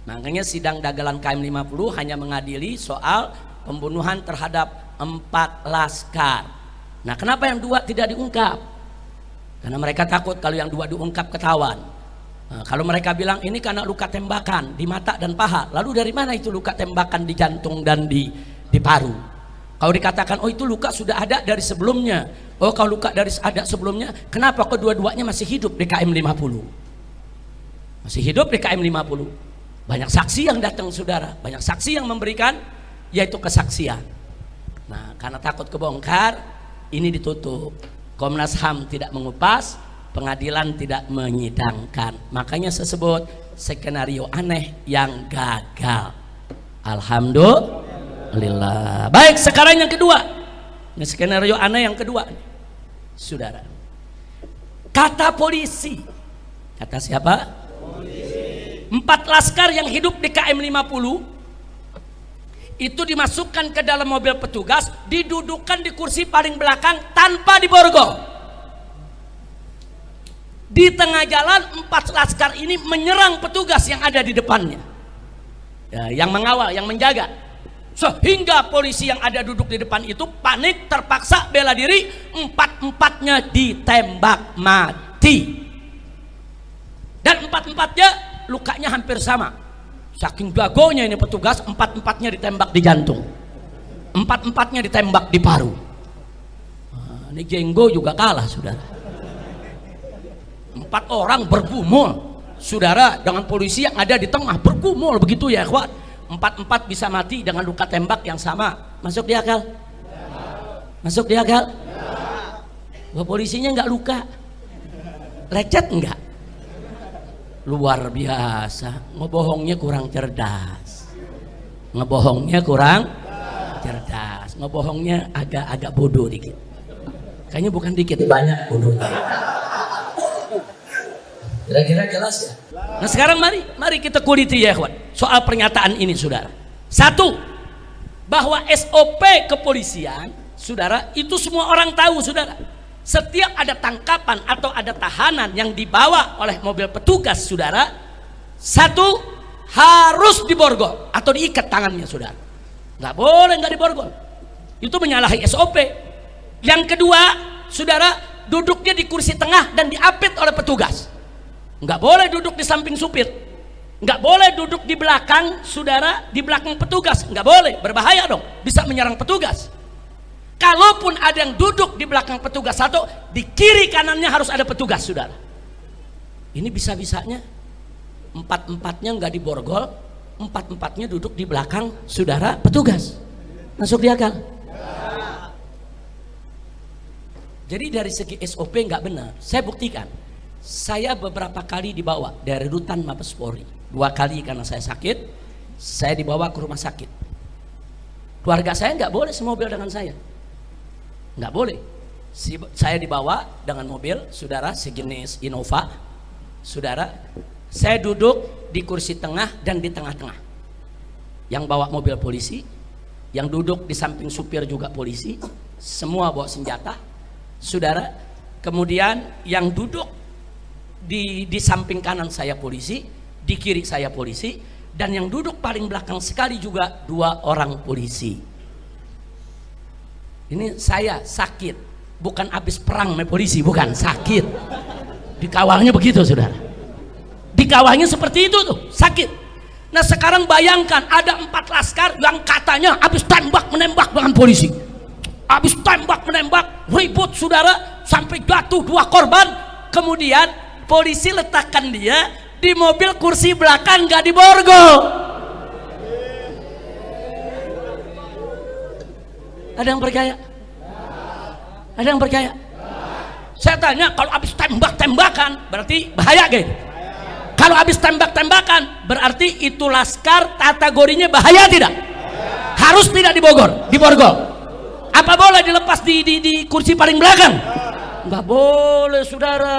Speaker 1: Makanya sidang dagelan KM 50 hanya mengadili soal pembunuhan terhadap 4 laskar. Nah, kenapa yang 2 tidak diungkap? Karena mereka takut kalau yang 2 diungkap ketahuan. Nah, kalau mereka bilang ini karena luka tembakan di mata dan paha, lalu dari mana itu luka tembakan di jantung dan di paru? Kalau dikatakan oh itu luka sudah ada dari sebelumnya, oh kalau luka dari ada sebelumnya, kenapa kedua-duanya masih hidup di KM 50? Masih hidup di KM 50. Banyak saksi yang datang, saudara, banyak saksi yang memberikan yaitu kesaksian. Nah, karena takut kebongkar, ini ditutup. Komnas HAM tidak mengupas, pengadilan tidak menyidangkan. Makanya sebut skenario aneh yang gagal. Alhamdulillah. Baik, sekarang yang kedua. Ini skenario aneh yang kedua, saudara. Kata polisi. Kata siapa? Polisi. 4 laskar yang hidup di KM 50 itu dimasukkan ke dalam mobil petugas, didudukkan di kursi paling belakang tanpa diborgol. Di tengah jalan 4 laskar ini menyerang petugas yang ada di depannya, ya, yang mengawal, yang menjaga, sehingga polisi yang ada duduk di depan itu panik, terpaksa bela diri, 4-empatnya ditembak mati, dan 4-empatnya lukanya hampir sama. Saking jagonya ini petugas, 4-empatnya ditembak di jantung, 4-empatnya ditembak di paru. Nah, ini Jenggo juga kalah, saudara. 4 orang bergumul, saudara, dengan polisi yang ada di tengah bergumul begitu ya, ikhwan. 4-4 bisa mati dengan luka tembak yang sama. Masuk di akal? Masuk di akal? Wah, polisinya nggak luka, lecet enggak? Luar biasa, ngebohongnya kurang cerdas, ngebohongnya kurang cerdas, ngebohongnya agak bodoh dikit, kayaknya bukan dikit, banyak bodohnya. Kira-kira jelas ya? Nah sekarang mari kita kuliti ya kawan, soal pernyataan ini, saudara. 1, bahwa SOP kepolisian, saudara, itu semua orang tahu, saudara. Setiap ada tangkapan atau ada tahanan yang dibawa oleh mobil petugas, saudara, 1 harus diborgol atau diikat tangannya, saudara. Nggak boleh nggak diborgol, itu menyalahi SOP. Yang kedua, saudara, duduknya di kursi tengah dan diapit oleh petugas. Nggak boleh duduk di samping supir, nggak boleh duduk di belakang, saudara, di belakang petugas, nggak boleh, berbahaya dong, bisa menyerang petugas. Kalaupun ada yang duduk di belakang petugas 1, di kiri kanannya harus ada petugas, saudara. Ini bisa-bisanya 4-empatnya nggak diborgol, 4-empatnya duduk di belakang, saudara, petugas. Masuk di akal? Jadi dari segi SOP nggak benar. Saya buktikan. Saya beberapa kali dibawa dari rutan Mabes Polri. 2 kali karena saya sakit, saya dibawa ke rumah sakit. Keluarga saya nggak boleh semobil dengan saya. Nggak boleh. Saya dibawa dengan mobil, saudara, sejenis Innova, saudara. Saya duduk di kursi tengah dan di tengah-tengah. Yang bawa mobil polisi, yang duduk di samping supir juga polisi, semua bawa senjata, saudara. Kemudian yang duduk di samping kanan saya polisi, di kiri saya polisi, Dan yang duduk paling belakang sekali juga 2 orang polisi. Ini saya sakit, bukan habis perang sama polisi, bukan, sakit. Dikawalnya begitu, saudara. Dikawalnya seperti itu tuh, sakit. Nah sekarang bayangkan ada 4 laskar yang katanya habis tembak menembak dengan polisi. Habis tembak menembak, ribut saudara, sampai jatuh 2 korban. Kemudian polisi letakkan dia di mobil kursi belakang, gak diborgol. Ada yang percaya? Ada yang percaya? Saya tanya, kalau habis tembak-tembakan berarti bahaya gitu. Kalau habis tembak-tembakan berarti itu laskar kategorinya bahaya tidak? Harus tidak diborgol. Apa boleh dilepas di kursi paling belakang? Nggak boleh, saudara.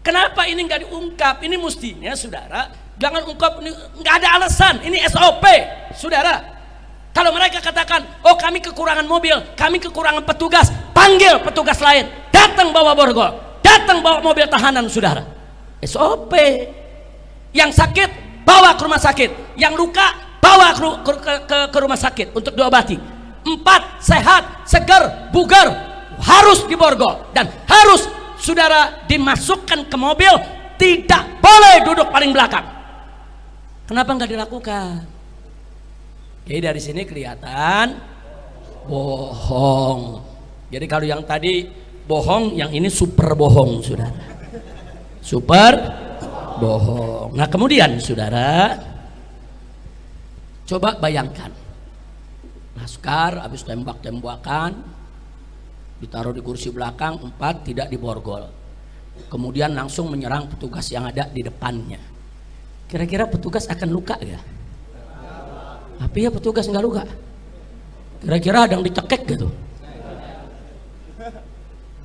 Speaker 1: Kenapa ini nggak diungkap? Ini mestinya, saudara, jangan ungkap. Nggak ada alasan. Ini SOP, saudara. Kalau mereka katakan, oh kami kekurangan mobil, kami kekurangan petugas, panggil petugas lain, datang bawa borgol, datang bawa mobil tahanan, saudara. SOP. Yang sakit bawa ke rumah sakit, yang luka bawa ke rumah sakit untuk diobati. 4 sehat, segar, bugar, harus diborgol dan harus, saudara, dimasukkan ke mobil, tidak boleh duduk paling belakang. Kenapa nggak dilakukan? Jadi dari sini kelihatan bohong. Jadi kalau yang tadi bohong, yang ini super bohong, saudara. Super bohong. Nah kemudian, saudara, coba bayangkan, laskar habis tembak-tembakan, ditaruh di kursi belakang, 4 tidak diborgol, kemudian langsung menyerang petugas yang ada di depannya. Kira-kira petugas akan luka ya? Tapi ya petugas nggak luka. Kira-kira ada yang dicekek gitu?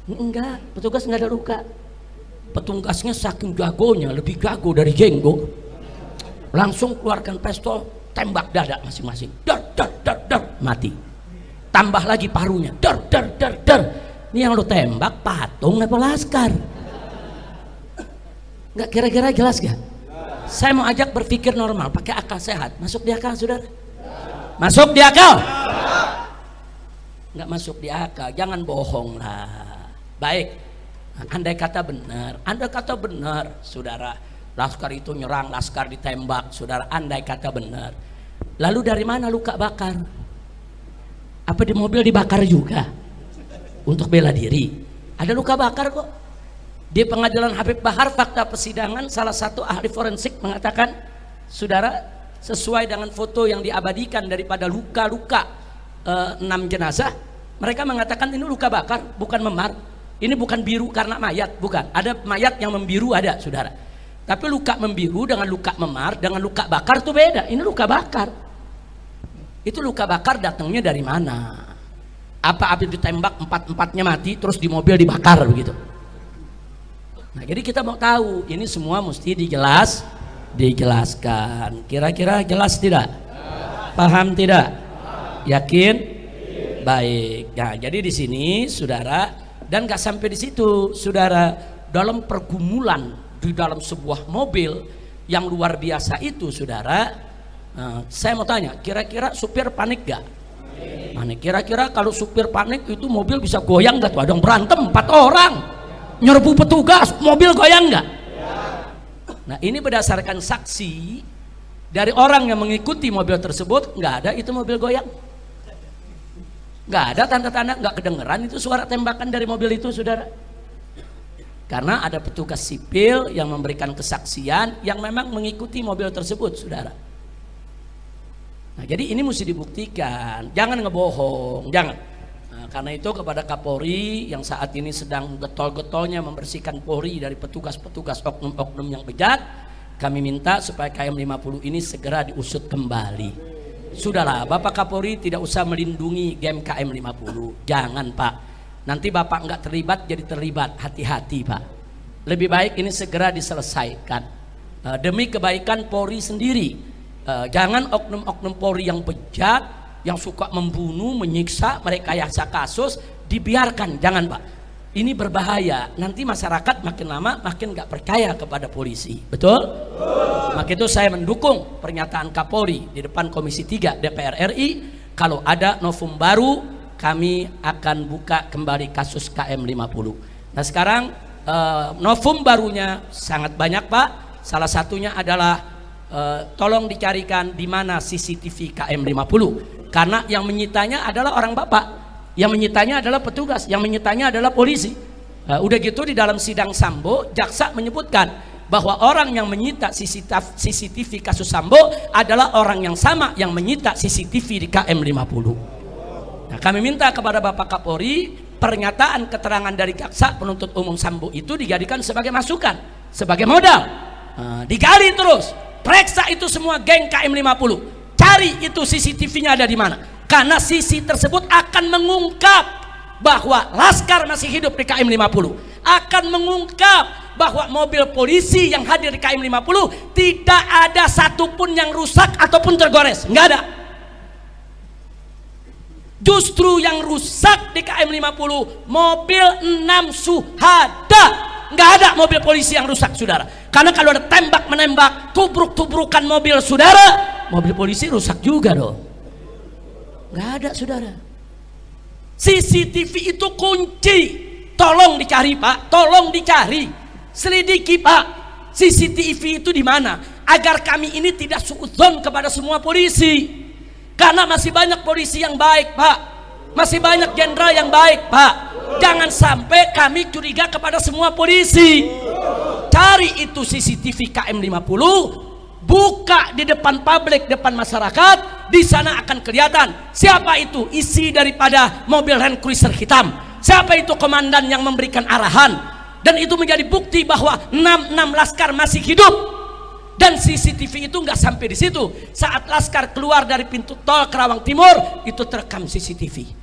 Speaker 1: Enggak, petugas nggak ada luka. Petugasnya saking jagonya, lebih jago dari jenggo, langsung keluarkan pistol, tembak dada masing-masing, dar, mati. Tambah lagi parunya, dar. Ini yang lo tembak patung apa laskar? Nggak, kira-kira jelas gak? Saya mau ajak berpikir normal, pakai akal sehat. Masuk di akal, saudara? Masuk di akal? Nggak masuk di akal, jangan bohong lah. Baik, andai kata benar, saudara, laskar itu nyerang, laskar ditembak, saudara, andai kata benar. Lalu dari mana luka bakar? Apa di mobil dibakar juga untuk bela diri? Ada luka bakar kok. Di pengadilan Habib Bahar, fakta persidangan, salah satu ahli forensik mengatakan, saudara, sesuai dengan foto yang diabadikan daripada luka-luka 6 jenazah, mereka mengatakan ini luka bakar, bukan memar. Ini bukan biru karena mayat, bukan. Ada mayat yang membiru, ada, saudara. Tapi luka membiru dengan luka memar dengan luka bakar itu beda. Ini luka bakar. Itu luka bakar datangnya dari mana? Apa habis ditembak 4-4-nya mati terus di mobil dibakar begitu? Nah jadi kita mau tahu, ini semua mesti dijelaskan. Kira-kira jelas tidak? Paham tidak? Yakin? Baik. Nah jadi di sini, saudara, dan gak sampai di situ, saudara, dalam pergumulan di dalam sebuah mobil yang luar biasa itu, saudara. Nah, saya mau tanya, kira-kira supir panik gak? Panik. Kira-kira kalau supir panik itu mobil bisa goyang gak tuh? Ada yang berantem 4 orang nyerbu petugas, mobil goyang gak? Nah ini berdasarkan saksi dari orang yang mengikuti mobil tersebut, nggak ada itu mobil goyang, nggak ada tanda-tanda, nggak kedengeran itu suara tembakan dari mobil itu, saudara. Karena ada petugas sipil yang memberikan kesaksian yang memang mengikuti mobil tersebut, saudara. Nah jadi ini mesti dibuktikan, jangan ngebohong, jangan. Nah, karena itu kepada Kapolri yang saat ini sedang getol-getolnya membersihkan Polri dari petugas-petugas oknum-oknum yang bejat, kami minta supaya KM 50 ini segera diusut kembali. Sudahlah, Bapak Kapolri tidak usah melindungi game KM 50, jangan Pak. Nanti Bapak nggak terlibat jadi terlibat, hati-hati Pak. Lebih baik ini segera diselesaikan demi kebaikan Polri sendiri. Jangan oknum-oknum Polri yang bejat, yang suka membunuh, menyiksa, merekayasa kasus dibiarkan, jangan Pak. ini berbahaya. Nanti masyarakat makin lama makin nggak percaya kepada polisi. Betul? Maka itu saya mendukung pernyataan Kapolri di depan Komisi 3 DPR RI. Kalau ada novum baru, kami akan buka kembali kasus KM50. Nah sekarang novum barunya sangat banyak Pak. Salah satunya adalah tolong dicarikan di mana CCTV KM50. Karena yang menyitanya adalah orang Bapak, yang menyitanya adalah petugas, yang menyitanya adalah polisi. Udah gitu di dalam sidang Sambo, jaksa menyebutkan bahwa orang yang menyita CCTV kasus Sambo adalah orang yang sama yang menyita CCTV di KM50. Nah, kami minta kepada Bapak Kapolri, pernyataan keterangan dari jaksa penuntut umum Sambo itu dijadikan sebagai masukan, sebagai modal. Digali terus, periksa itu semua geng KM50. Cari itu CCTV-nya ada di mana. Karena CC tersebut akan mengungkap bahwa Laskar masih hidup di KM50. Akan mengungkap bahwa mobil polisi yang hadir di KM50 tidak ada satupun yang rusak ataupun tergores. Nggak ada. Justru yang rusak di KM50 mobil 6 Suhada. Nggak ada mobil polisi yang rusak, saudara. Karena kalau ada tembak menembak, tubruk-tubrukan mobil saudara, mobil polisi rusak juga dong. Nggak ada, saudara. CCTV itu kunci. Tolong dicari Pak, tolong dicari, selidiki Pak. CCTV itu di mana? Agar kami ini tidak suudzon kepada semua polisi. Karena masih banyak polisi yang baik Pak, masih banyak jenderal yang baik Pak. Jangan sampai kami curiga kepada semua polisi. Cari itu CCTV KM50, buka di depan publik, depan masyarakat. Di sana akan kelihatan siapa itu isi daripada mobil Land Cruiser hitam, siapa itu komandan yang memberikan arahan. Dan itu menjadi bukti bahwa 6 Laskar masih hidup. Dan CCTV itu nggak sampai di situ. Saat Laskar keluar dari pintu tol Kerawang Timur, itu terekam CCTV.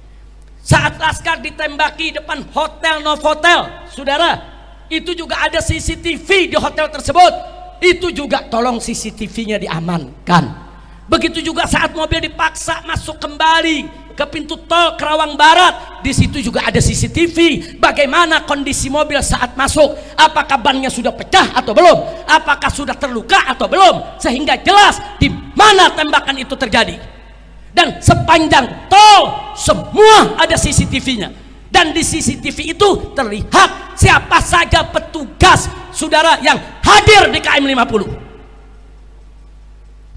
Speaker 1: Saat Laskar ditembaki depan hotel Novotel, saudara, itu juga ada CCTV di hotel tersebut. Itu juga tolong CCTV-nya diamankan. Begitu juga saat mobil dipaksa masuk kembali ke pintu tol Kerawang Barat, di situ juga ada CCTV. Bagaimana kondisi mobil saat masuk? Apakah bannya sudah pecah atau belum? Apakah sudah terluka atau belum? Sehingga jelas di mana tembakan itu terjadi. Dan sepanjang tol semua ada CCTV-nya. Dan di CCTV itu terlihat siapa saja petugas saudara yang hadir di KM50.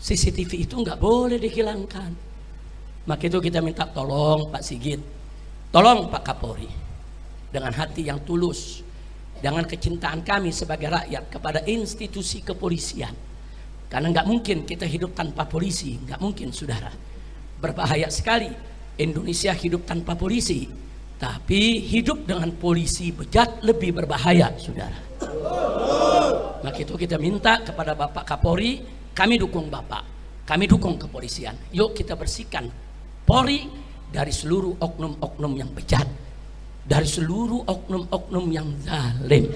Speaker 1: CCTV itu nggak boleh dihilangkan. Maka itu kita minta tolong Pak Sigit, tolong Pak Kapolri, dengan hati yang tulus, dengan kecintaan kami sebagai rakyat kepada institusi kepolisian. Karena nggak mungkin kita hidup tanpa polisi, nggak mungkin saudara. Berbahaya sekali Indonesia hidup tanpa polisi, tapi hidup dengan polisi bejat lebih berbahaya, saudara. Maka itu kita minta kepada Bapak Kapolri, kami dukung Bapak, kami dukung kepolisian. Yuk kita bersihkan Polri dari seluruh oknum-oknum yang bejat, dari seluruh oknum-oknum yang zalim.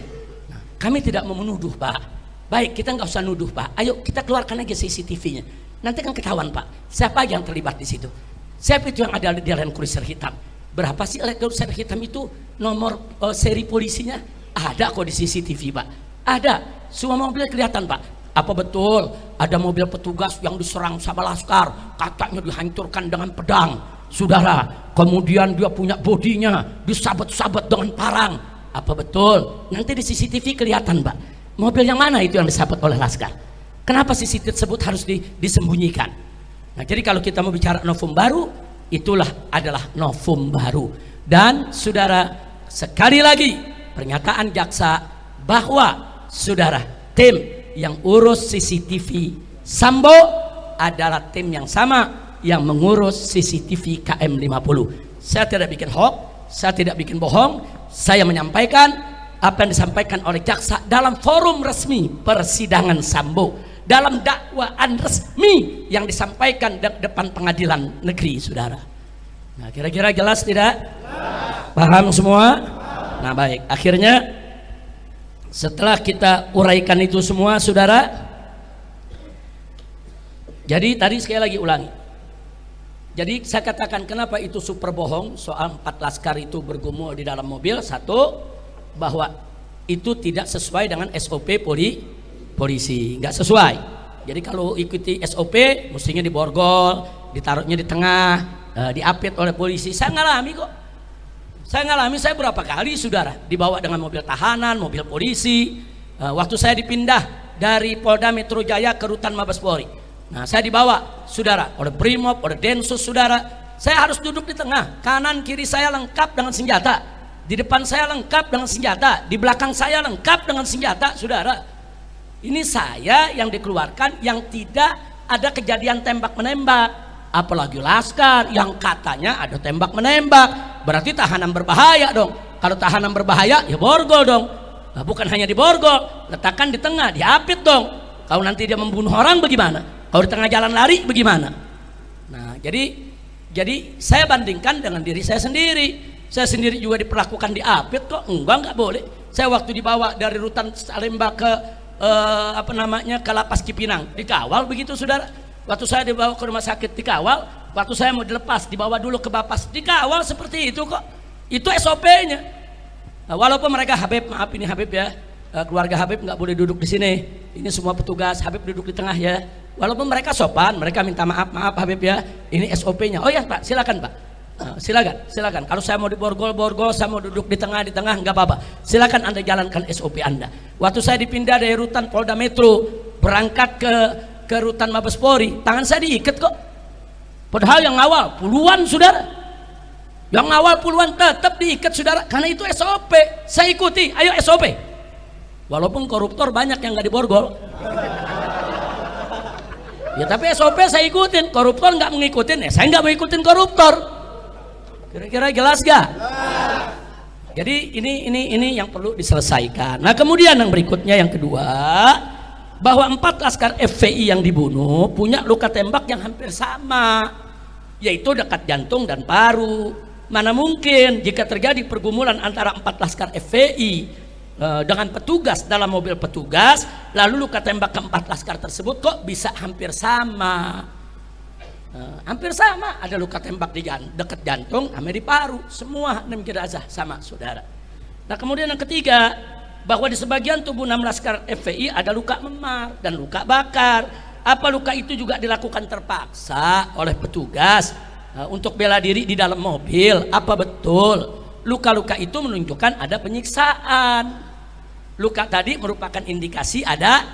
Speaker 1: Nah, kami tidak mau menuduh Pak. Baik, kita nggak usah nuduh Pak. Ayo kita keluarkan aja CCTV-nya. Nanti kan ketahuan Pak, siapa yang terlibat di situ, siapa itu yang ada di Land Cruiser hitam. Berapa sih Land Cruiser hitam itu nomor seri polisinya? Ada kok di CCTV Pak, ada, semua mobil kelihatan Pak. Apa betul ada mobil petugas yang diserang sama Laskar, katanya dihancurkan dengan pedang, saudara, kemudian dia punya bodinya disabet-sabet dengan parang. Apa betul? Nanti di CCTV kelihatan Pak, mobil yang mana itu yang disabet oleh Laskar. Kenapa CCTV tersebut harus disembunyikan? Nah, jadi kalau kita mau bicara novum baru, itulah adalah novum baru. Dan saudara, sekali lagi pernyataan jaksa bahwa saudara, tim yang urus CCTV Sambo adalah tim yang sama yang mengurus CCTV KM50. Saya tidak bikin hoax, saya tidak bikin bohong, saya menyampaikan apa yang disampaikan oleh jaksa dalam forum resmi persidangan Sambo, dalam dakwaan resmi yang disampaikan di depan pengadilan negeri, saudara. Nah, kira-kira jelas tidak? Paham semua? Nah, baik. Akhirnya setelah kita uraikan itu semua, saudara, jadi tadi sekali lagi ulangi, Jadi saya katakan kenapa itu super bohong soal 4 laskar itu bergumul di dalam mobil. Satu, bahwa itu tidak sesuai dengan SOP polisi, nggak sesuai. Jadi kalau ikuti SOP mestinya diborgol, ditaruhnya di tengah, diapit oleh polisi. Saya ngalami kok. Saya berapa kali saudara dibawa dengan mobil tahanan, mobil polisi. Waktu saya dipindah dari Polda Metro Jaya ke Rutan Mabes Polri. Nah, saya dibawa saudara oleh Brimob, oleh Densus saudara. Saya harus duduk di tengah, kanan kiri saya lengkap dengan senjata, di depan saya lengkap dengan senjata, di belakang saya lengkap dengan senjata saudara. Ini saya yang dikeluarkan yang tidak ada kejadian tembak menembak, apalagi laskar yang katanya ada tembak menembak. Berarti tahanan berbahaya dong. Kalau tahanan berbahaya ya borgol dong. Nah, bukan hanya diborgol, letakkan di tengah, diapit dong. Kalau nanti dia membunuh orang bagaimana? Kalau di tengah jalan lari bagaimana? Nah, jadi saya bandingkan dengan diri saya sendiri. Saya sendiri juga diperlakukan diapit kok. Enggak boleh. Saya waktu dibawa dari Rutan Salemba ke ke Lapas Cipinang, dikawal begitu saudara. Waktu saya dibawa ke rumah sakit dikawal. Waktu saya mau dilepas dibawa dulu ke Bapas, dikawal seperti itu kok. Itu SOP-nya. Nah, walaupun mereka Habib, maaf ini Habib ya, keluarga Habib nggak boleh duduk di sini. Ini semua petugas, Habib duduk di tengah ya. Walaupun mereka sopan, mereka minta maaf Habib ya. Ini SOP-nya. Oh ya Pak, silakan Pak. Silakan. Kalau saya mau diborgol, saya mau duduk di tengah nggak apa-apa. Silakan Anda jalankan SOP Anda. Waktu saya dipindah dari Rutan Polda Metro berangkat ke Rutan Mabes Polri, tangan saya diikat kok. Padahal yang ngawal puluhan saudara. Yang ngawal puluhan tetap diikat saudara, karena itu SOP. Saya ikuti, ayo SOP. Walaupun koruptor banyak yang nggak diborgol. Ya tapi SOP saya ikutin, koruptor nggak mengikutin, saya nggak mau ikutin koruptor. Kira-kira jelas gak? Jadi ini yang perlu diselesaikan. Nah kemudian yang berikutnya yang kedua, bahwa 4 laskar FPI yang dibunuh punya luka tembak yang hampir sama, yaitu dekat jantung dan paru. Mana mungkin jika terjadi pergumulan antara 4 laskar FPI dengan petugas dalam mobil petugas, lalu luka tembak ke-4 laskar tersebut kok bisa hampir sama? Hampir sama, ada luka tembak di dekat jantung sama di paru, semua 6 jenazah sama saudara. Nah kemudian yang ketiga, bahwa di sebagian tubuh 6 laskar FPI ada luka memar dan luka bakar. Apa luka itu juga dilakukan terpaksa oleh petugas untuk bela diri di dalam mobil? Apa betul luka-luka itu menunjukkan ada penyiksaan? Luka tadi merupakan indikasi ada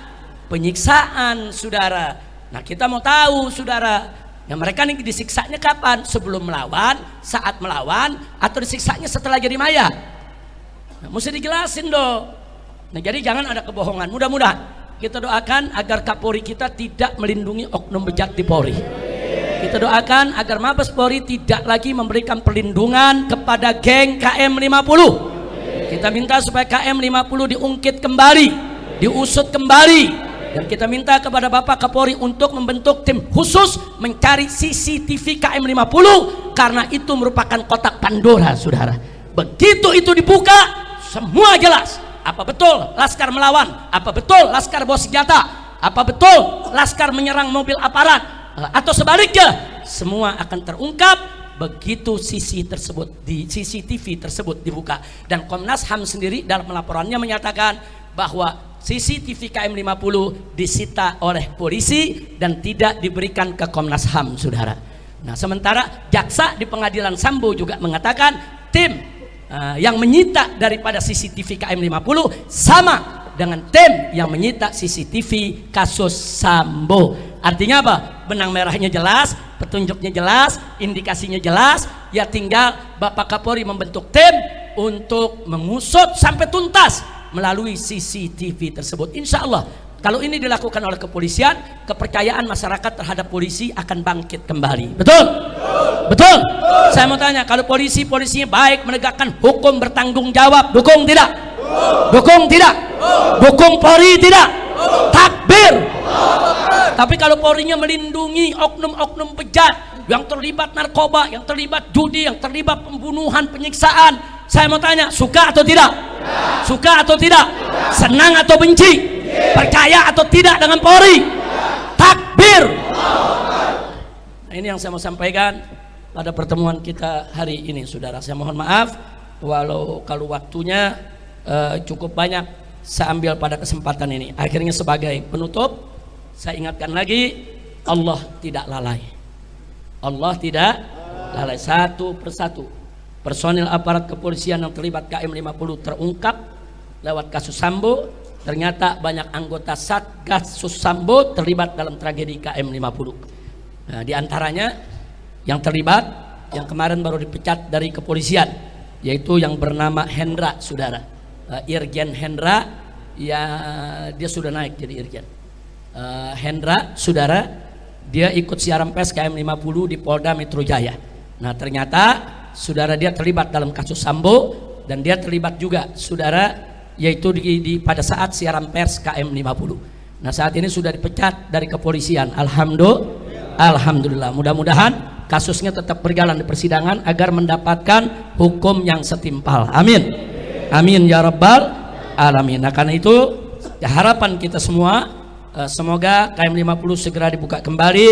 Speaker 1: penyiksaan saudara. Nah kita mau tahu saudara, ya mereka ini disiksanya kapan? Sebelum melawan, saat melawan, atau disiksanya setelah jadi mayat? Nah, mesti dijelasin dong. Nah jadi jangan ada kebohongan. Mudah-mudahan kita doakan agar Kapolri kita tidak melindungi oknum bejat di Polri. Kita doakan agar Mabes Polri tidak lagi memberikan perlindungan kepada geng KM50. Kita minta supaya KM50 diungkit kembali, diusut kembali. Dan kita minta kepada Bapak Kapolri untuk membentuk tim khusus mencari CCTV KM50, karena itu merupakan kotak Pandora saudara. Begitu itu dibuka, semua jelas. Apa betul laskar melawan? Apa betul laskar bawa senjata? Apa betul laskar menyerang mobil aparat? Atau sebaliknya, semua akan terungkap begitu CCTV tersebut dibuka. Dan Komnas HAM sendiri dalam laporannya menyatakan bahwa CCTV KM50 disita oleh polisi dan tidak diberikan ke Komnas HAM saudara. Nah sementara jaksa di pengadilan Sambo juga mengatakan tim yang menyita daripada CCTV KM50 sama dengan tim yang menyita CCTV kasus Sambo. Artinya apa? Benang merahnya jelas, petunjuknya jelas, indikasinya jelas. Ya tinggal Bapak Kapolri membentuk tim untuk mengusut sampai tuntas melalui CCTV tersebut. Insya Allah kalau ini dilakukan oleh kepolisian, kepercayaan masyarakat terhadap polisi akan bangkit kembali. Betul? Betul? Saya mau tanya, kalau polisinya baik, menegakkan hukum, bertanggung jawab, dukung tidak? Dukung tidak? Dukung Polri tidak? Takbir. Tapi kalau Polrinya melindungi oknum-oknum bejat yang terlibat narkoba, yang terlibat judi, yang terlibat pembunuhan, penyiksaan, saya mau tanya, suka atau tidak? Suka atau tidak? Senang atau benci? Percaya atau tidak dengan Polri? Takbir. Nah, ini yang saya mau sampaikan pada pertemuan kita hari ini, saudara. Saya mohon maaf kalau waktunya cukup banyak saya ambil pada kesempatan ini. Akhirnya sebagai penutup, saya ingatkan lagi, Allah tidak lalai. Allah tidak lalai. Satu persatu personil aparat kepolisian yang terlibat KM50 terungkap lewat kasus Sambo. Ternyata banyak anggota Satgas Sambo terlibat dalam tragedi KM50. Nah, di antaranya yang terlibat, yang kemarin baru dipecat dari kepolisian, yaitu yang bernama Hendra, saudara. Irjen Hendra, ya dia sudah naik jadi Irjen. Hendra, saudara, dia ikut siaran pers KM50 di Polda Metro Jaya. Nah, ternyata saudara dia terlibat dalam kasus Sambo, dan dia terlibat juga, saudara, yaitu pada saat siaran pers KM50. Nah, saat ini sudah dipecat dari kepolisian. Alhamdulillah. Mudah-mudahan kasusnya tetap berjalan di persidangan agar mendapatkan hukum yang setimpal. Amin. Amin ya rabbal alamin. Nah, karena itu harapan kita semua, semoga KM50 segera dibuka kembali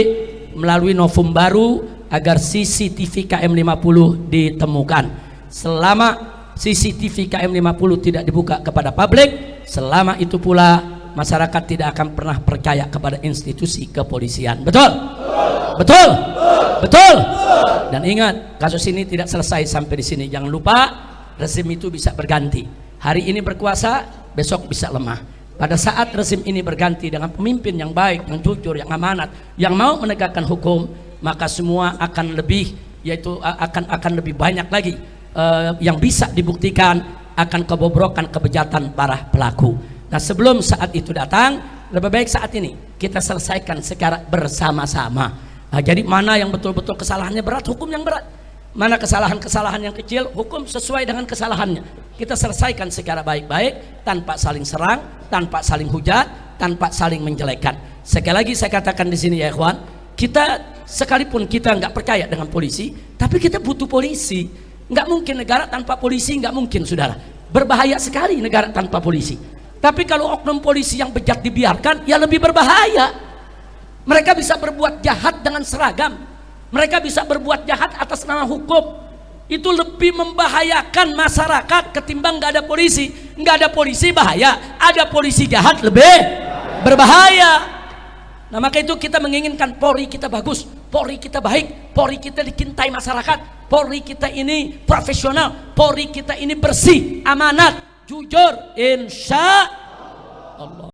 Speaker 1: melalui novum baru agar CCTV KM50 ditemukan. Selama CCTV KM50 tidak dibuka kepada publik, selama itu pula masyarakat tidak akan pernah percaya kepada institusi kepolisian. Betul? Betul? Betul? Dan ingat, kasus ini tidak selesai sampai di sini. Jangan lupa, rezim itu bisa berganti. Hari ini berkuasa, besok bisa lemah. Pada saat rezim ini berganti dengan pemimpin yang baik, yang jujur, yang amanat, yang mau menegakkan hukum, maka semua akan lebih, yaitu akan lebih banyak lagi yang bisa dibuktikan akan kebobrokan kebejatan para pelaku. Nah, sebelum saat itu datang, lebih baik saat ini kita selesaikan secara bersama-sama. Nah, jadi mana yang betul-betul kesalahannya berat, hukum yang berat. Mana kesalahan-kesalahan yang kecil, hukum sesuai dengan kesalahannya. Kita selesaikan secara baik-baik, tanpa saling serang, tanpa saling hujat, tanpa saling menjelekkan. Sekali lagi saya katakan di sini ya ikhwan, kita sekalipun kita nggak percaya dengan polisi, tapi kita butuh polisi. Nggak mungkin negara tanpa polisi, nggak mungkin, saudara. Berbahaya sekali negara tanpa polisi. Tapi kalau oknum polisi yang bejat dibiarkan, ya lebih berbahaya. Mereka bisa berbuat jahat dengan seragam, mereka bisa berbuat jahat atas nama hukum. Itu lebih membahayakan masyarakat ketimbang nggak ada polisi. Nggak ada polisi bahaya, ada polisi jahat lebih berbahaya. Nah, maka itu kita menginginkan Polri kita bagus, Polri kita baik, Polri kita dicintai masyarakat, Polri kita ini profesional, Polri kita ini bersih, amanat, jujur, insya Allah.